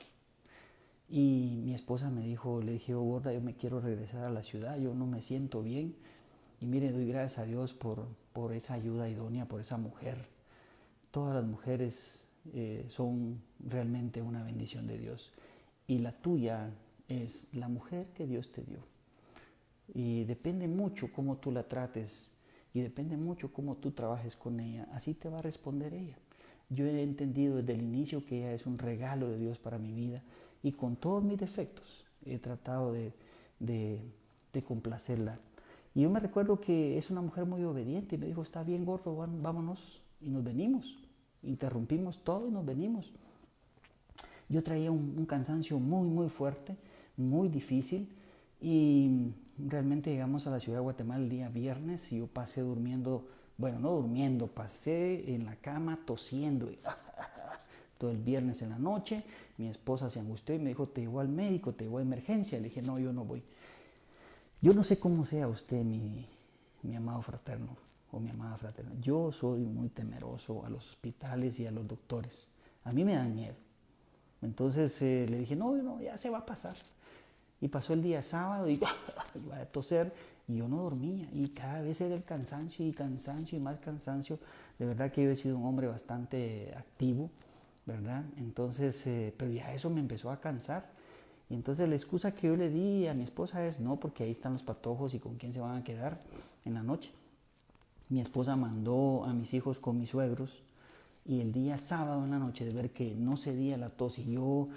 Y mi esposa le dije: oh, gorda, yo me quiero regresar a la ciudad, yo no me siento bien. Y mire, doy gracias a Dios por esa ayuda idónea, por esa mujer. Todas las mujeres son realmente una bendición de Dios. Y la tuya es la mujer que Dios te dio. Y depende mucho cómo tú la trates y depende mucho cómo tú trabajes con ella. Así te va a responder ella. Yo he entendido desde el inicio que ella es un regalo de Dios para mi vida, y con todos mis defectos he tratado de complacerla. Y yo me recuerdo que es una mujer muy obediente y me dijo: está bien, gordo, vámonos. Y nos venimos. Interrumpimos todo y nos venimos. Yo traía un cansancio muy, muy fuerte, muy difícil, y realmente llegamos a la ciudad de Guatemala el día viernes y yo pasé durmiendo, bueno, no durmiendo, pasé en la cama tosiendo todo el viernes en la noche. Mi esposa se angustió y me dijo: te llevó al médico, te llevó a emergencia. Le dije: no, yo no voy. Yo no sé cómo sea usted, mi amado fraterno o mi amada fraterna. Yo soy muy temeroso a los hospitales y a los doctores. A mí me dan miedo. Entonces le dije: no, ya se va a pasar. Y pasó el día sábado y iba a toser y yo no dormía. Y cada vez era el cansancio y más cansancio. De verdad que yo he sido un hombre bastante activo, ¿verdad? Entonces, pero ya eso me empezó a cansar. Y entonces la excusa que yo le di a mi esposa es: no, porque ahí están los patojos y con quién se van a quedar en la noche. Mi esposa mandó a mis hijos con mis suegros, y el día sábado en la noche, de ver que no cedía la tos y yo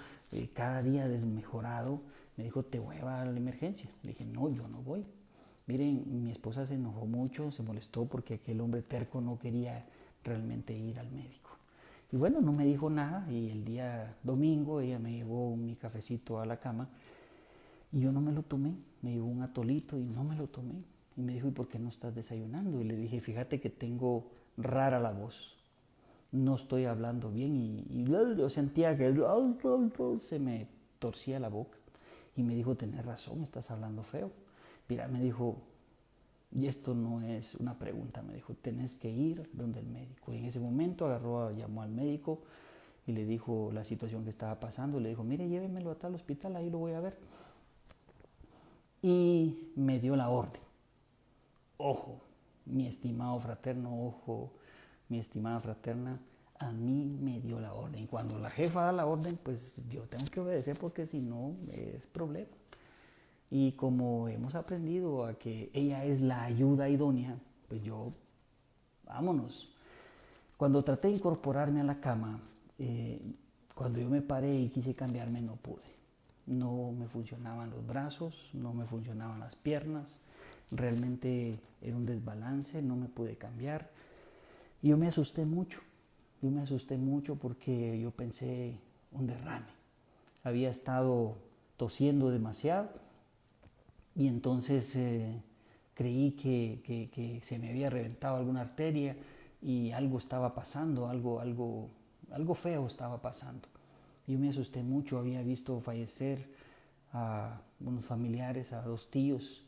cada día desmejorado, me dijo: te voy a llevar a la emergencia. Le dije: no, yo no voy. Miren, mi esposa se enojó mucho, se molestó porque aquel hombre terco no quería realmente ir al médico. Y bueno, no me dijo nada y el día domingo ella me llevó mi cafecito a la cama y yo no me lo tomé. Me llevó un atolito y no me lo tomé. Y me dijo, ¿y por qué no estás desayunando? Y le dije, fíjate que tengo rara la voz. No estoy hablando bien y yo sentía que se me torcía la boca. Y me dijo, tenés razón, estás hablando feo. Mira, me dijo, y esto no es una pregunta, me dijo, tenés que ir donde el médico. Y en ese momento llamó al médico y le dijo la situación que estaba pasando. Le dijo, mire, llévemelo a tal hospital, ahí lo voy a ver. Y me dio la orden. Ojo, mi estimado fraterno, ojo, mi estimada fraterna, a mí me dio la orden. Cuando la jefa da la orden, pues yo tengo que obedecer porque si no es problema. Y como hemos aprendido a que ella es la ayuda idónea, pues yo, vámonos. Cuando traté de incorporarme a la cama, cuando yo me paré y quise cambiarme, no pude. No me funcionaban los brazos, no me funcionaban las piernas, realmente era un desbalance, no me pude cambiar. Y yo me asusté mucho porque yo pensé un derrame. Había estado tosiendo demasiado y entonces creí que se me había reventado alguna arteria y algo estaba pasando, algo feo estaba pasando. Yo me asusté mucho, había visto fallecer a unos familiares, a 2 tíos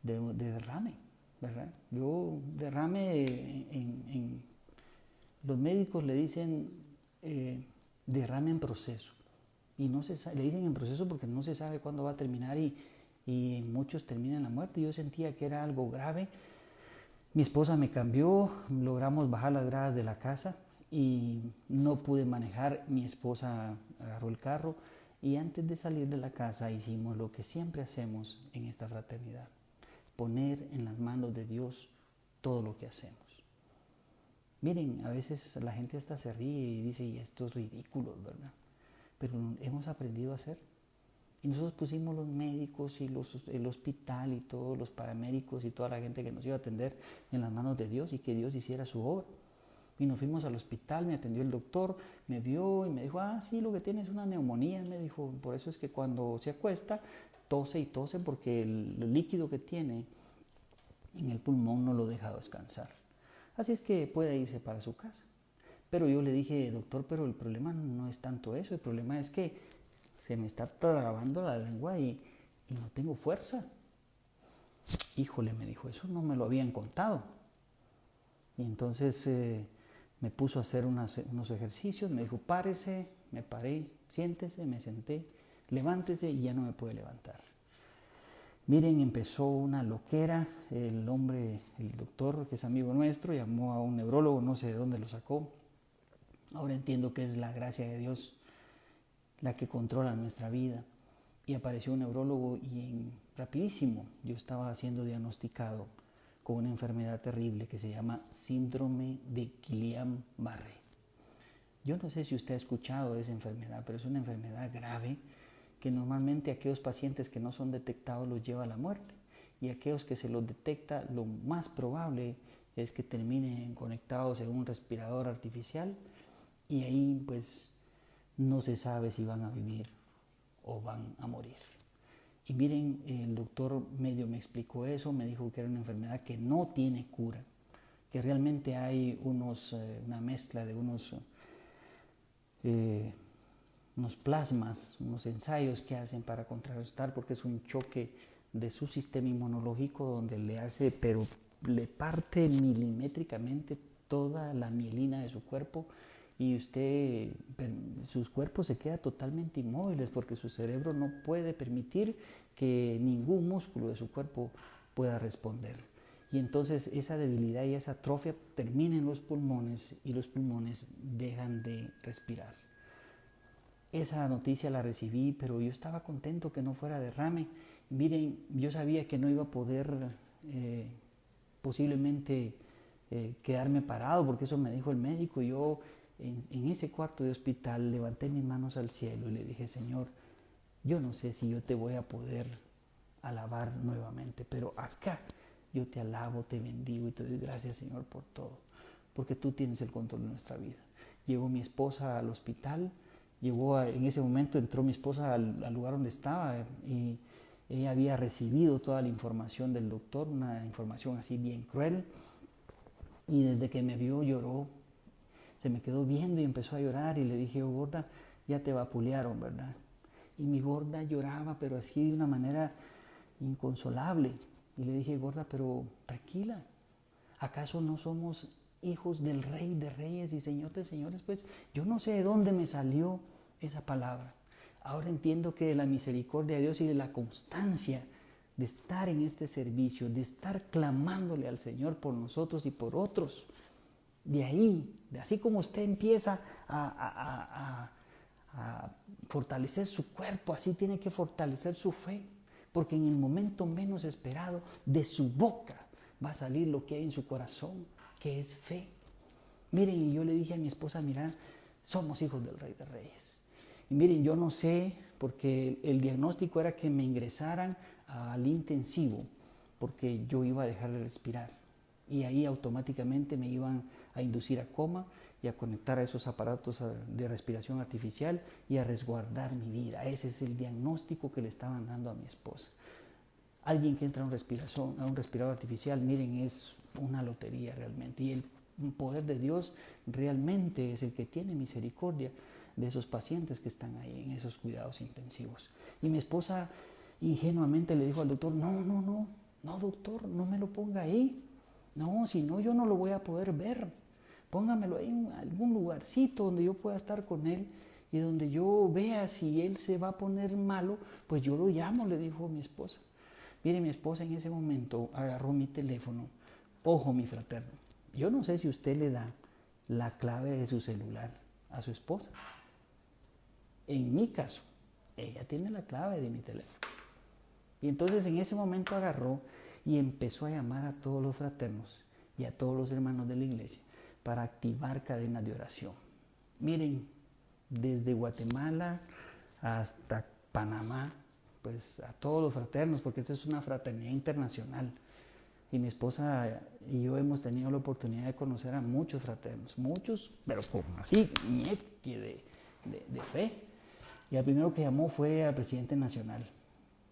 de derrame, ¿verdad? Yo derrame, los médicos le dicen derrame en proceso. Y no se sabe, le dicen en proceso porque no se sabe cuándo va a terminar y muchos terminan la muerte. Yo sentía que era algo grave. Mi esposa me cambió, logramos bajar las gradas de la casa y no pude manejar. Mi esposa agarró el carro y antes de salir de la casa hicimos lo que siempre hacemos en esta fraternidad: poner en las manos de Dios todo lo que hacemos. Miren, a veces la gente hasta se ríe y dice, y esto es ridículo, ¿verdad? Pero hemos aprendido a hacer. Y nosotros pusimos los médicos y el hospital y todos los paramédicos y toda la gente que nos iba a atender en las manos de Dios y que Dios hiciera su obra. Y nos fuimos al hospital, me atendió el doctor, me vio y me dijo, sí, lo que tiene es una neumonía. Me dijo, por eso es que cuando se acuesta, tose y tose porque el líquido que tiene en el pulmón no lo deja descansar. Así es que puede irse para su casa. Pero yo le dije, doctor, pero el problema no es tanto eso, el problema es que se me está trabando la lengua y no tengo fuerza. Híjole, me dijo, eso no me lo habían contado. Y entonces me puso a hacer unos ejercicios, me dijo, párese, me paré, siéntese, me senté, levántese y ya no me puede levantar. Miren, empezó una loquera, el doctor, que es amigo nuestro, llamó a un neurólogo, no sé de dónde lo sacó. Ahora entiendo que es la gracia de Dios la que controla nuestra vida. Y apareció un neurólogo y rapidísimo yo estaba siendo diagnosticado con una enfermedad terrible que se llama síndrome de Guillain-Barré. Yo no sé si usted ha escuchado de esa enfermedad, pero es una enfermedad grave que normalmente aquellos pacientes que no son detectados los lleva a la muerte, y aquellos que se los detecta, lo más probable es que terminen conectados en un respirador artificial y ahí pues no se sabe si van a vivir o van a morir. Y miren, el doctor medio me explicó eso, me dijo que era una enfermedad que no tiene cura, que realmente hay una mezcla de unos plasmas, unos ensayos que hacen para contrarrestar, porque es un choque de su sistema inmunológico donde le parte milimétricamente toda la mielina de su cuerpo y sus cuerpos se quedan totalmente inmóviles porque su cerebro no puede permitir que ningún músculo de su cuerpo pueda responder. Y entonces esa debilidad y esa atrofia termina en los pulmones y los pulmones dejan de respirar. Esa noticia la recibí, pero yo estaba contento que no fuera derrame. Miren, yo sabía que no iba a poder posiblemente quedarme parado, porque eso me dijo el médico. Yo en ese cuarto de hospital levanté mis manos al cielo y le dije, Señor, yo no sé si yo te voy a poder alabar nuevamente, pero acá Yo te alabo, te bendigo y te doy gracias, Señor, por todo, porque tú tienes el control de nuestra vida. Llegó mi esposa al hospital, en ese momento entró mi esposa al lugar donde estaba y ella había recibido toda la información del doctor, una información así bien cruel, y desde que me vio lloró, se me quedó viendo y empezó a llorar y le dije, oh, gorda, ya te vapulearon, ¿verdad? Y mi gorda lloraba, pero así de una manera inconsolable. Y le dije, gorda, pero tranquila, ¿acaso no somos hijos del Rey de Reyes y Señor de Señores? Pues yo no sé de dónde me salió esa palabra. Ahora entiendo que de la misericordia de Dios y de la constancia de estar en este servicio, de estar clamándole al Señor por nosotros y por otros, de ahí, de así como usted empieza a fortalecer su cuerpo, así tiene que fortalecer su fe, porque en el momento menos esperado de su boca va a salir lo que hay en su corazón, que es fe. Miren, y yo le dije a mi esposa, mira, somos hijos del Rey de Reyes. Y miren, yo no sé, porque el diagnóstico era que me ingresaran al intensivo, porque yo iba a dejar de respirar. Y ahí automáticamente me iban a inducir a coma y a conectar a esos aparatos de respiración artificial y a resguardar mi vida. Ese es el diagnóstico que le estaban dando a mi esposa. Alguien que entra a un respirador artificial, miren, es una lotería realmente. Y el poder de Dios realmente es el que tiene misericordia de esos pacientes que están ahí en esos cuidados intensivos. Y mi esposa ingenuamente le dijo al doctor, no, doctor, no me lo ponga ahí. No, si no, yo no lo voy a poder ver. Póngamelo ahí en algún lugarcito donde yo pueda estar con él y donde yo vea si él se va a poner malo, pues yo lo llamo, le dijo mi esposa. Mire, mi esposa en ese momento agarró mi teléfono. Ojo, mi fraterno, yo no sé si usted le da la clave de su celular a su esposa. En mi caso, ella tiene la clave de mi teléfono. Y entonces en ese momento agarró y empezó a llamar a todos los fraternos y a todos los hermanos de la iglesia para activar cadenas de oración. Miren, desde Guatemala hasta Panamá, pues a todos los fraternos, porque esta es una fraternidad internacional. Y mi esposa y yo hemos tenido la oportunidad de conocer a muchos fraternos, muchos, pero así, de fe. Y el primero que llamó fue al presidente nacional.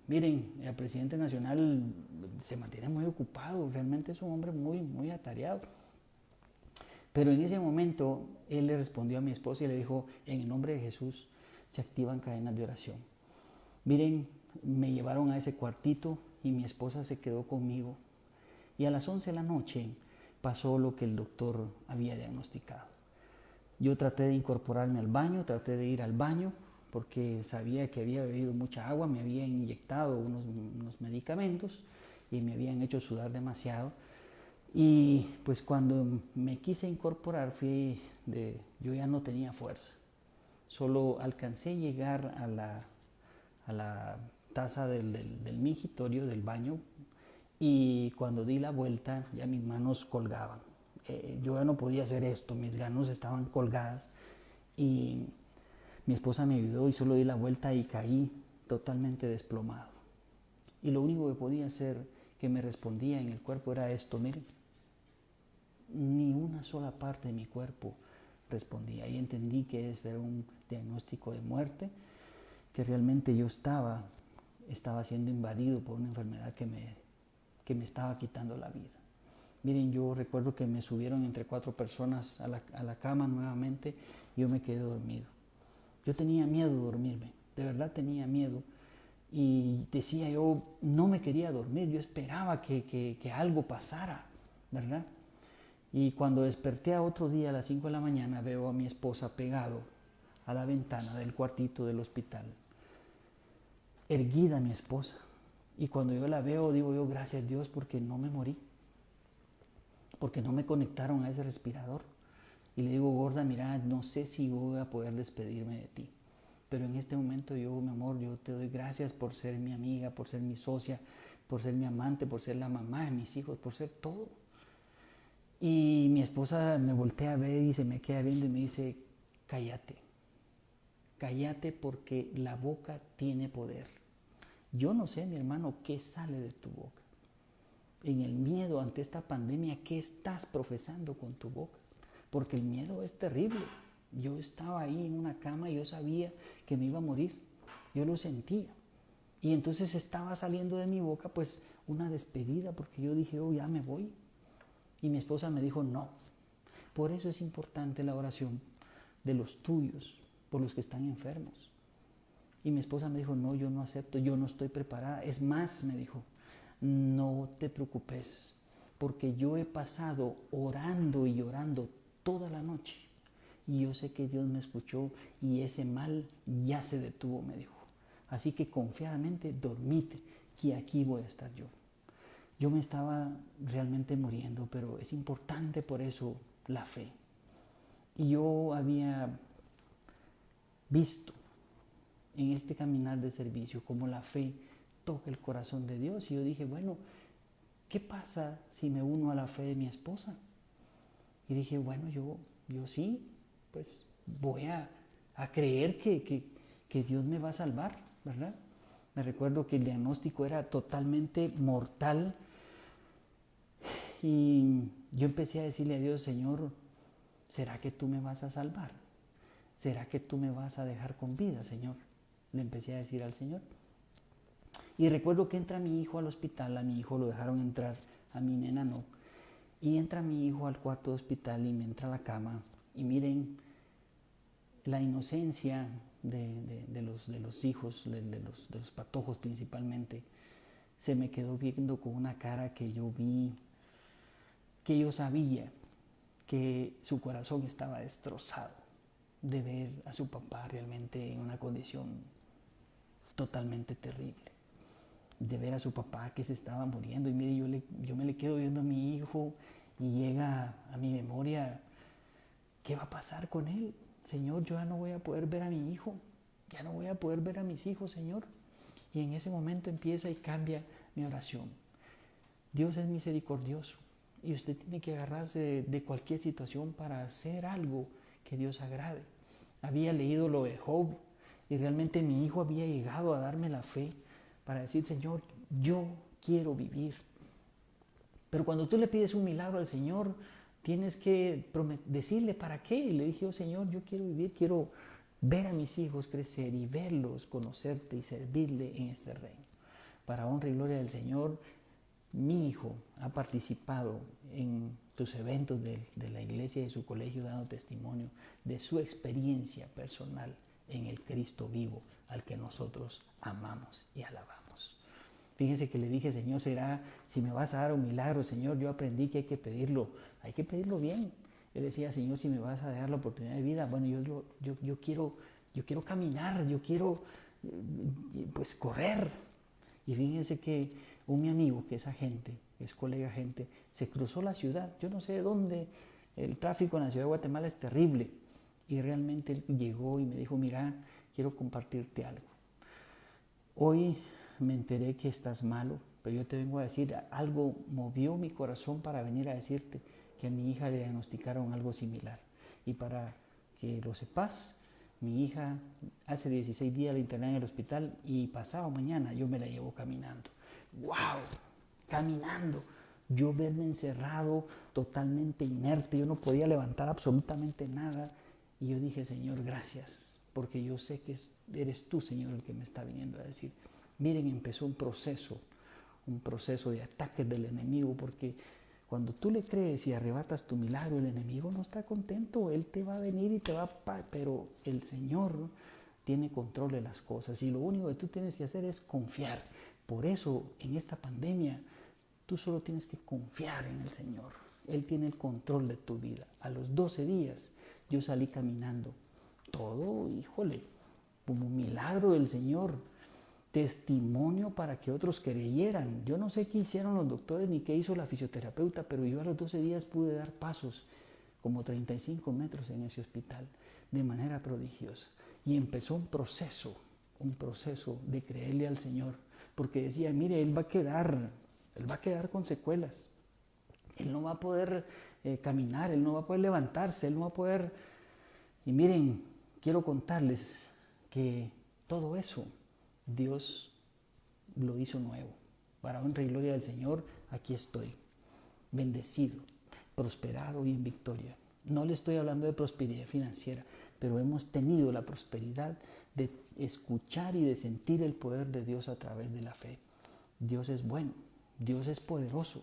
Miren, el presidente nacional se mantiene muy ocupado, realmente es un hombre muy atareado. Pero en ese momento él le respondió a mi esposa y le dijo, en el nombre de Jesús se activan cadenas de oración. Miren, me llevaron a ese cuartito y mi esposa se quedó conmigo. Y a las 11 de la noche pasó lo que el doctor había diagnosticado. Yo traté de incorporarme al baño, traté de ir al baño, porque sabía que había bebido mucha agua, me había inyectado unos medicamentos y me habían hecho sudar demasiado. Y pues cuando me quise incorporar, yo ya no tenía fuerza. Solo alcancé a llegar a la taza del mingitorio, del baño, y cuando di la vuelta ya mis manos colgaban. Yo ya no podía hacer esto, mis manos estaban colgadas y mi esposa me ayudó y solo di la vuelta y caí totalmente desplomado. Y lo único que podía hacer que me respondía en el cuerpo era esto, miren. Ni una sola parte de mi cuerpo respondía. Y entendí que ese era un diagnóstico de muerte, que realmente yo estaba siendo invadido por una enfermedad que me estaba quitando la vida. Miren, yo recuerdo que me subieron entre 4 personas a la cama nuevamente y yo me quedé dormido. Yo tenía miedo de dormirme, de verdad tenía miedo. Y decía yo, no me quería dormir, yo esperaba que algo pasara, ¿verdad? Y cuando desperté a otro día a las 5 de la mañana, veo a mi esposa pegado a la ventana del cuartito del hospital. Erguida mi esposa. Y cuando yo la veo, digo yo, gracias a Dios porque no me morí. Porque no me conectaron a ese respirador. Y le digo, gorda, mira, no sé si voy a poder despedirme de ti. Pero en este momento yo, mi amor, yo te doy gracias por ser mi amiga, por ser mi socia, por ser mi amante, por ser la mamá de mis hijos, por ser todo. Y mi esposa me voltea a ver y se me queda viendo y me dice, cállate. Cállate porque la boca tiene poder. Yo no sé, mi hermano, qué sale de tu boca. en el miedo ante esta pandemia, ¿qué estás profesando con tu boca? Porque el miedo es terrible. Yo estaba ahí en una cama y yo sabía que me iba a morir. Yo lo sentía. Y entonces estaba saliendo de mi boca pues una despedida, porque yo dije, oh, ya me voy. Y mi esposa me dijo, no. Por eso es importante la oración de los tuyos, por los que están enfermos. Y mi esposa me dijo, no, yo no acepto, yo no estoy preparada. Es más, me dijo, no te preocupes, porque yo he pasado orando y llorando toda la noche. Y yo sé que Dios me escuchó y ese mal ya se detuvo, me dijo. Así que confiadamente dormite, que aquí voy a estar yo. Yo me estaba realmente muriendo, pero es importante por eso la fe. Y yo había visto en este caminar de servicio cómo la fe toca el corazón de Dios. Y yo dije, bueno, ¿qué pasa si me uno a la fe de mi esposa? Y dije, bueno, yo sí, pues voy a creer que Dios me va a salvar, ¿verdad? Me recuerdo que el diagnóstico era totalmente mortal y yo empecé a decirle a Dios, Señor, ¿será que tú me vas a salvar? ¿Será que tú me vas a dejar con vida, Señor? Le empecé a decir al Señor. Y recuerdo que entra mi hijo al hospital, a mi hijo lo dejaron entrar, a mi nena no. Y entra mi hijo al cuarto de hospital y me entra a la cama. Y miren, la inocencia de los hijos, de los patojos principalmente, se me quedó viendo con una cara que yo vi, que yo sabía que su corazón estaba destrozado de ver a su papá realmente en una condición totalmente terrible, de ver a su papá que se estaba muriendo. Y mire, yo me le quedo viendo a mi hijo y llega a mi memoria, ¿qué va a pasar con él? Señor, yo ya no voy a poder ver a mi hijo, ya no voy a poder ver a mis hijos, Señor. Y en ese momento empieza y cambia mi oración. Dios es misericordioso y usted tiene que agarrarse de cualquier situación para hacer algo que Dios agrade. Había leído lo de Job y realmente mi hijo había llegado a darme la fe para decir, Señor, yo quiero vivir. Pero cuando tú le pides un milagro al Señor, tienes que decirle para qué. Y le dije, oh Señor, yo quiero vivir, quiero ver a mis hijos crecer y verlos, conocerte y servirle en este reino. Para honra y gloria del Señor, mi hijo ha participado en sus eventos de la iglesia y de su colegio dando testimonio de su experiencia personal en el Cristo vivo al que nosotros amamos y alabamos. Fíjense que le dije, Señor, será si me vas a dar un milagro, Señor, yo aprendí que hay que pedirlo bien. Yo decía, Señor, si me vas a dar la oportunidad de vida, bueno, yo quiero caminar, yo quiero pues correr. Y fíjense que mi amigo, que es agente, es colega agente, se cruzó la ciudad, yo no sé dónde, el tráfico en la ciudad de Guatemala es terrible. Y realmente él llegó y me dijo, mira, quiero compartirte algo. Hoy me enteré que estás malo, pero yo te vengo a decir, algo movió mi corazón para venir a decirte que a mi hija le diagnosticaron algo similar. Y para que lo sepas, mi hija hace 16 días la interné en el hospital y pasado mañana yo me la llevo caminando. ¡Wow! Caminando. Yo verme encerrado, totalmente inerte, yo no podía levantar absolutamente nada. Y yo dije, Señor, gracias, porque yo sé que eres tú, Señor, el que me está viniendo a decir. Miren, empezó un proceso de ataques del enemigo, porque cuando tú le crees y arrebatas tu milagro, el enemigo no está contento, él te va a venir y te va a... Pero el Señor tiene control de las cosas y lo único que tú tienes que hacer es confiar. Por eso, en esta pandemia, tú solo tienes que confiar en el Señor. Él tiene el control de tu vida. A los 12 días yo salí caminando. Todo, híjole, como un milagro del Señor. Testimonio para que otros creyeran. Yo no sé qué hicieron los doctores ni qué hizo la fisioterapeuta, pero yo a los 12 días pude dar pasos como 35 metros en ese hospital de manera prodigiosa. Y empezó un proceso de creerle al Señor, porque decía, mire, él va a quedar con secuelas. Él no va a poder caminar, él no va a poder levantarse, él no va a poder... Y miren, quiero contarles que todo eso Dios lo hizo nuevo. Para honra y gloria del Señor, aquí estoy, bendecido, prosperado y en victoria. No le estoy hablando de prosperidad financiera, pero hemos tenido la prosperidad de escuchar y de sentir el poder de Dios a través de la fe. Dios es bueno, Dios es poderoso.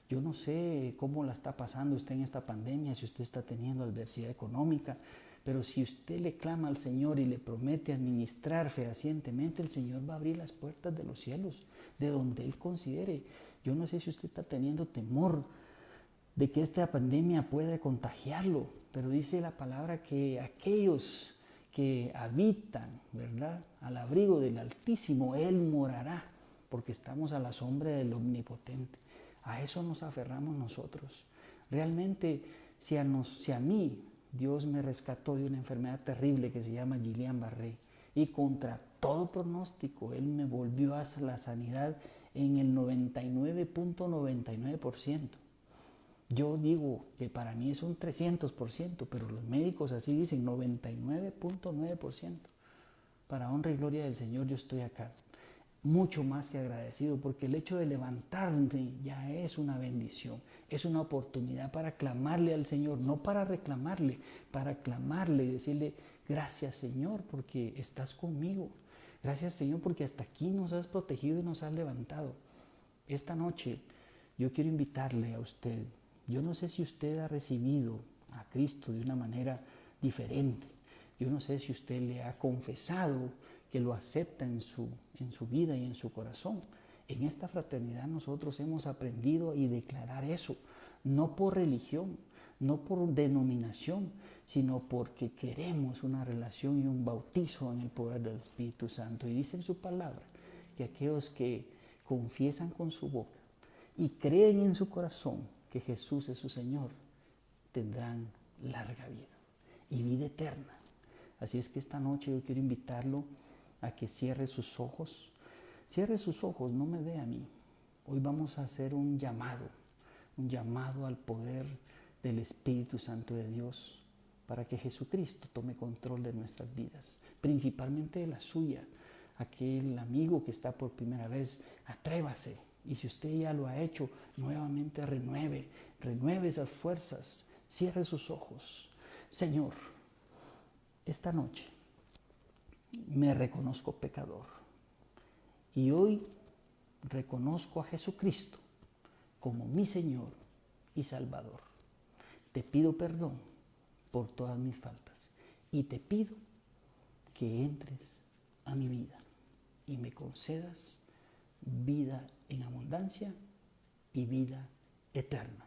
Yo no sé cómo la está pasando usted en esta pandemia, si usted está teniendo adversidad económica, pero si usted le clama al Señor y le promete administrar fehacientemente, el Señor va a abrir las puertas de los cielos, de donde Él considere. Yo no sé si usted está teniendo temor de que esta pandemia pueda contagiarlo, pero dice la palabra que aquellos que habitan, ¿verdad?, al abrigo del Altísimo, Él morará, porque estamos a la sombra del Omnipotente. A eso nos aferramos nosotros. Realmente, si a mí Dios me rescató de una enfermedad terrible que se llama Guillain-Barré, y contra todo pronóstico, Él me volvió a la sanidad en el 99.99%. Yo digo que para mí es un 300%, pero los médicos así dicen 99.9%. Para honra y gloria del Señor yo estoy acá. Mucho más que agradecido, porque el hecho de levantarme ya es una bendición, es una oportunidad para clamarle al Señor, no para reclamarle, para clamarle y decirle: gracias, Señor, porque estás conmigo. Gracias, Señor, porque hasta aquí nos has protegido y nos has levantado. Esta noche yo quiero invitarle a usted. Yo no sé si usted ha recibido a Cristo de una manera diferente. Yo no sé si usted le ha confesado que lo acepta en su vida y en su corazón. En esta fraternidad nosotros hemos aprendido a declarar eso, no por religión, no por denominación, sino porque queremos una relación y un bautizo en el poder del Espíritu Santo. Y dice en su palabra que aquellos que confiesan con su boca y creen en su corazón que Jesús es su Señor, tendrán larga vida y vida eterna. Así es que esta noche yo quiero invitarlo a que cierre sus ojos. Cierre sus ojos, no me ve a mí. Hoy vamos a hacer un llamado al poder del Espíritu Santo de Dios, para que Jesucristo tome control de nuestras vidas, principalmente de la suya. Aquel amigo que está por primera vez, atrévase. Y si usted ya lo ha hecho, nuevamente renueve esas fuerzas. Cierre sus ojos. Señor, esta noche me reconozco pecador y hoy reconozco a Jesucristo como mi Señor y Salvador. Te pido perdón por todas mis faltas y te pido que entres a mi vida y me concedas vida en abundancia y vida eterna.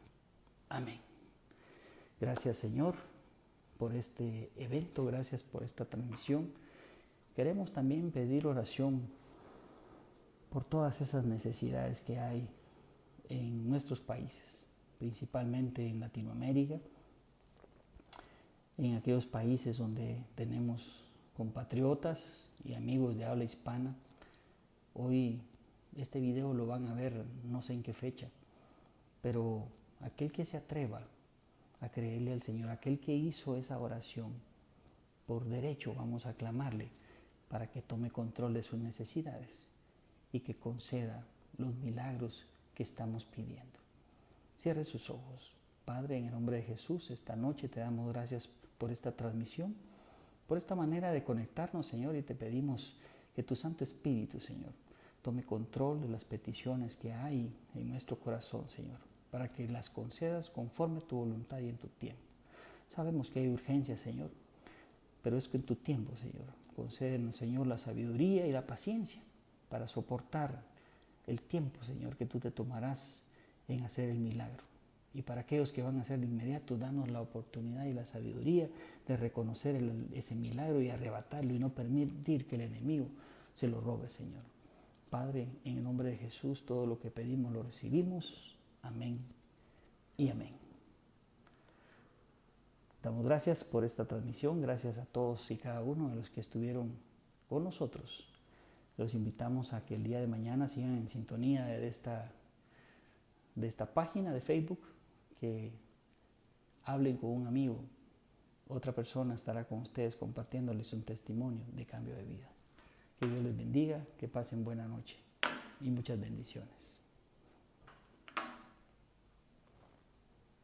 Amén. Gracias, Señor, por este evento, gracias por esta transmisión. Queremos también pedir oración por todas esas necesidades que hay en nuestros países, principalmente en Latinoamérica, en aquellos países donde tenemos compatriotas y amigos de habla hispana. Hoy este video lo van a ver no sé en qué fecha, pero aquel que se atreva a creerle al Señor, aquel que hizo esa oración, por derecho vamos a clamarle para que tome control de sus necesidades y que conceda los milagros que estamos pidiendo. Cierre sus ojos. Padre, en el nombre de Jesús, esta noche te damos gracias por esta transmisión, por esta manera de conectarnos, Señor, y te pedimos que tu Santo Espíritu, Señor, tome control de las peticiones que hay en nuestro corazón, Señor, para que las concedas conforme a tu voluntad y en tu tiempo. Sabemos que hay urgencia, Señor, pero es que en tu tiempo, Señor, concédenos, Señor, la sabiduría y la paciencia para soportar el tiempo, Señor, que tú te tomarás en hacer el milagro. Y para aquellos que van a hacer de inmediato, danos la oportunidad y la sabiduría de reconocer ese milagro y arrebatarlo y no permitir que el enemigo se lo robe, Señor. Padre, en el nombre de Jesús, todo lo que pedimos lo recibimos. Amén y amén. Damos gracias por esta transmisión, gracias a todos y cada uno de los que estuvieron con nosotros. Los invitamos a que el día de mañana sigan en sintonía de esta página de Facebook, que hablen con un amigo. Otra persona estará con ustedes compartiéndoles un testimonio de cambio de vida. Que Dios les bendiga, que pasen buena noche y muchas bendiciones.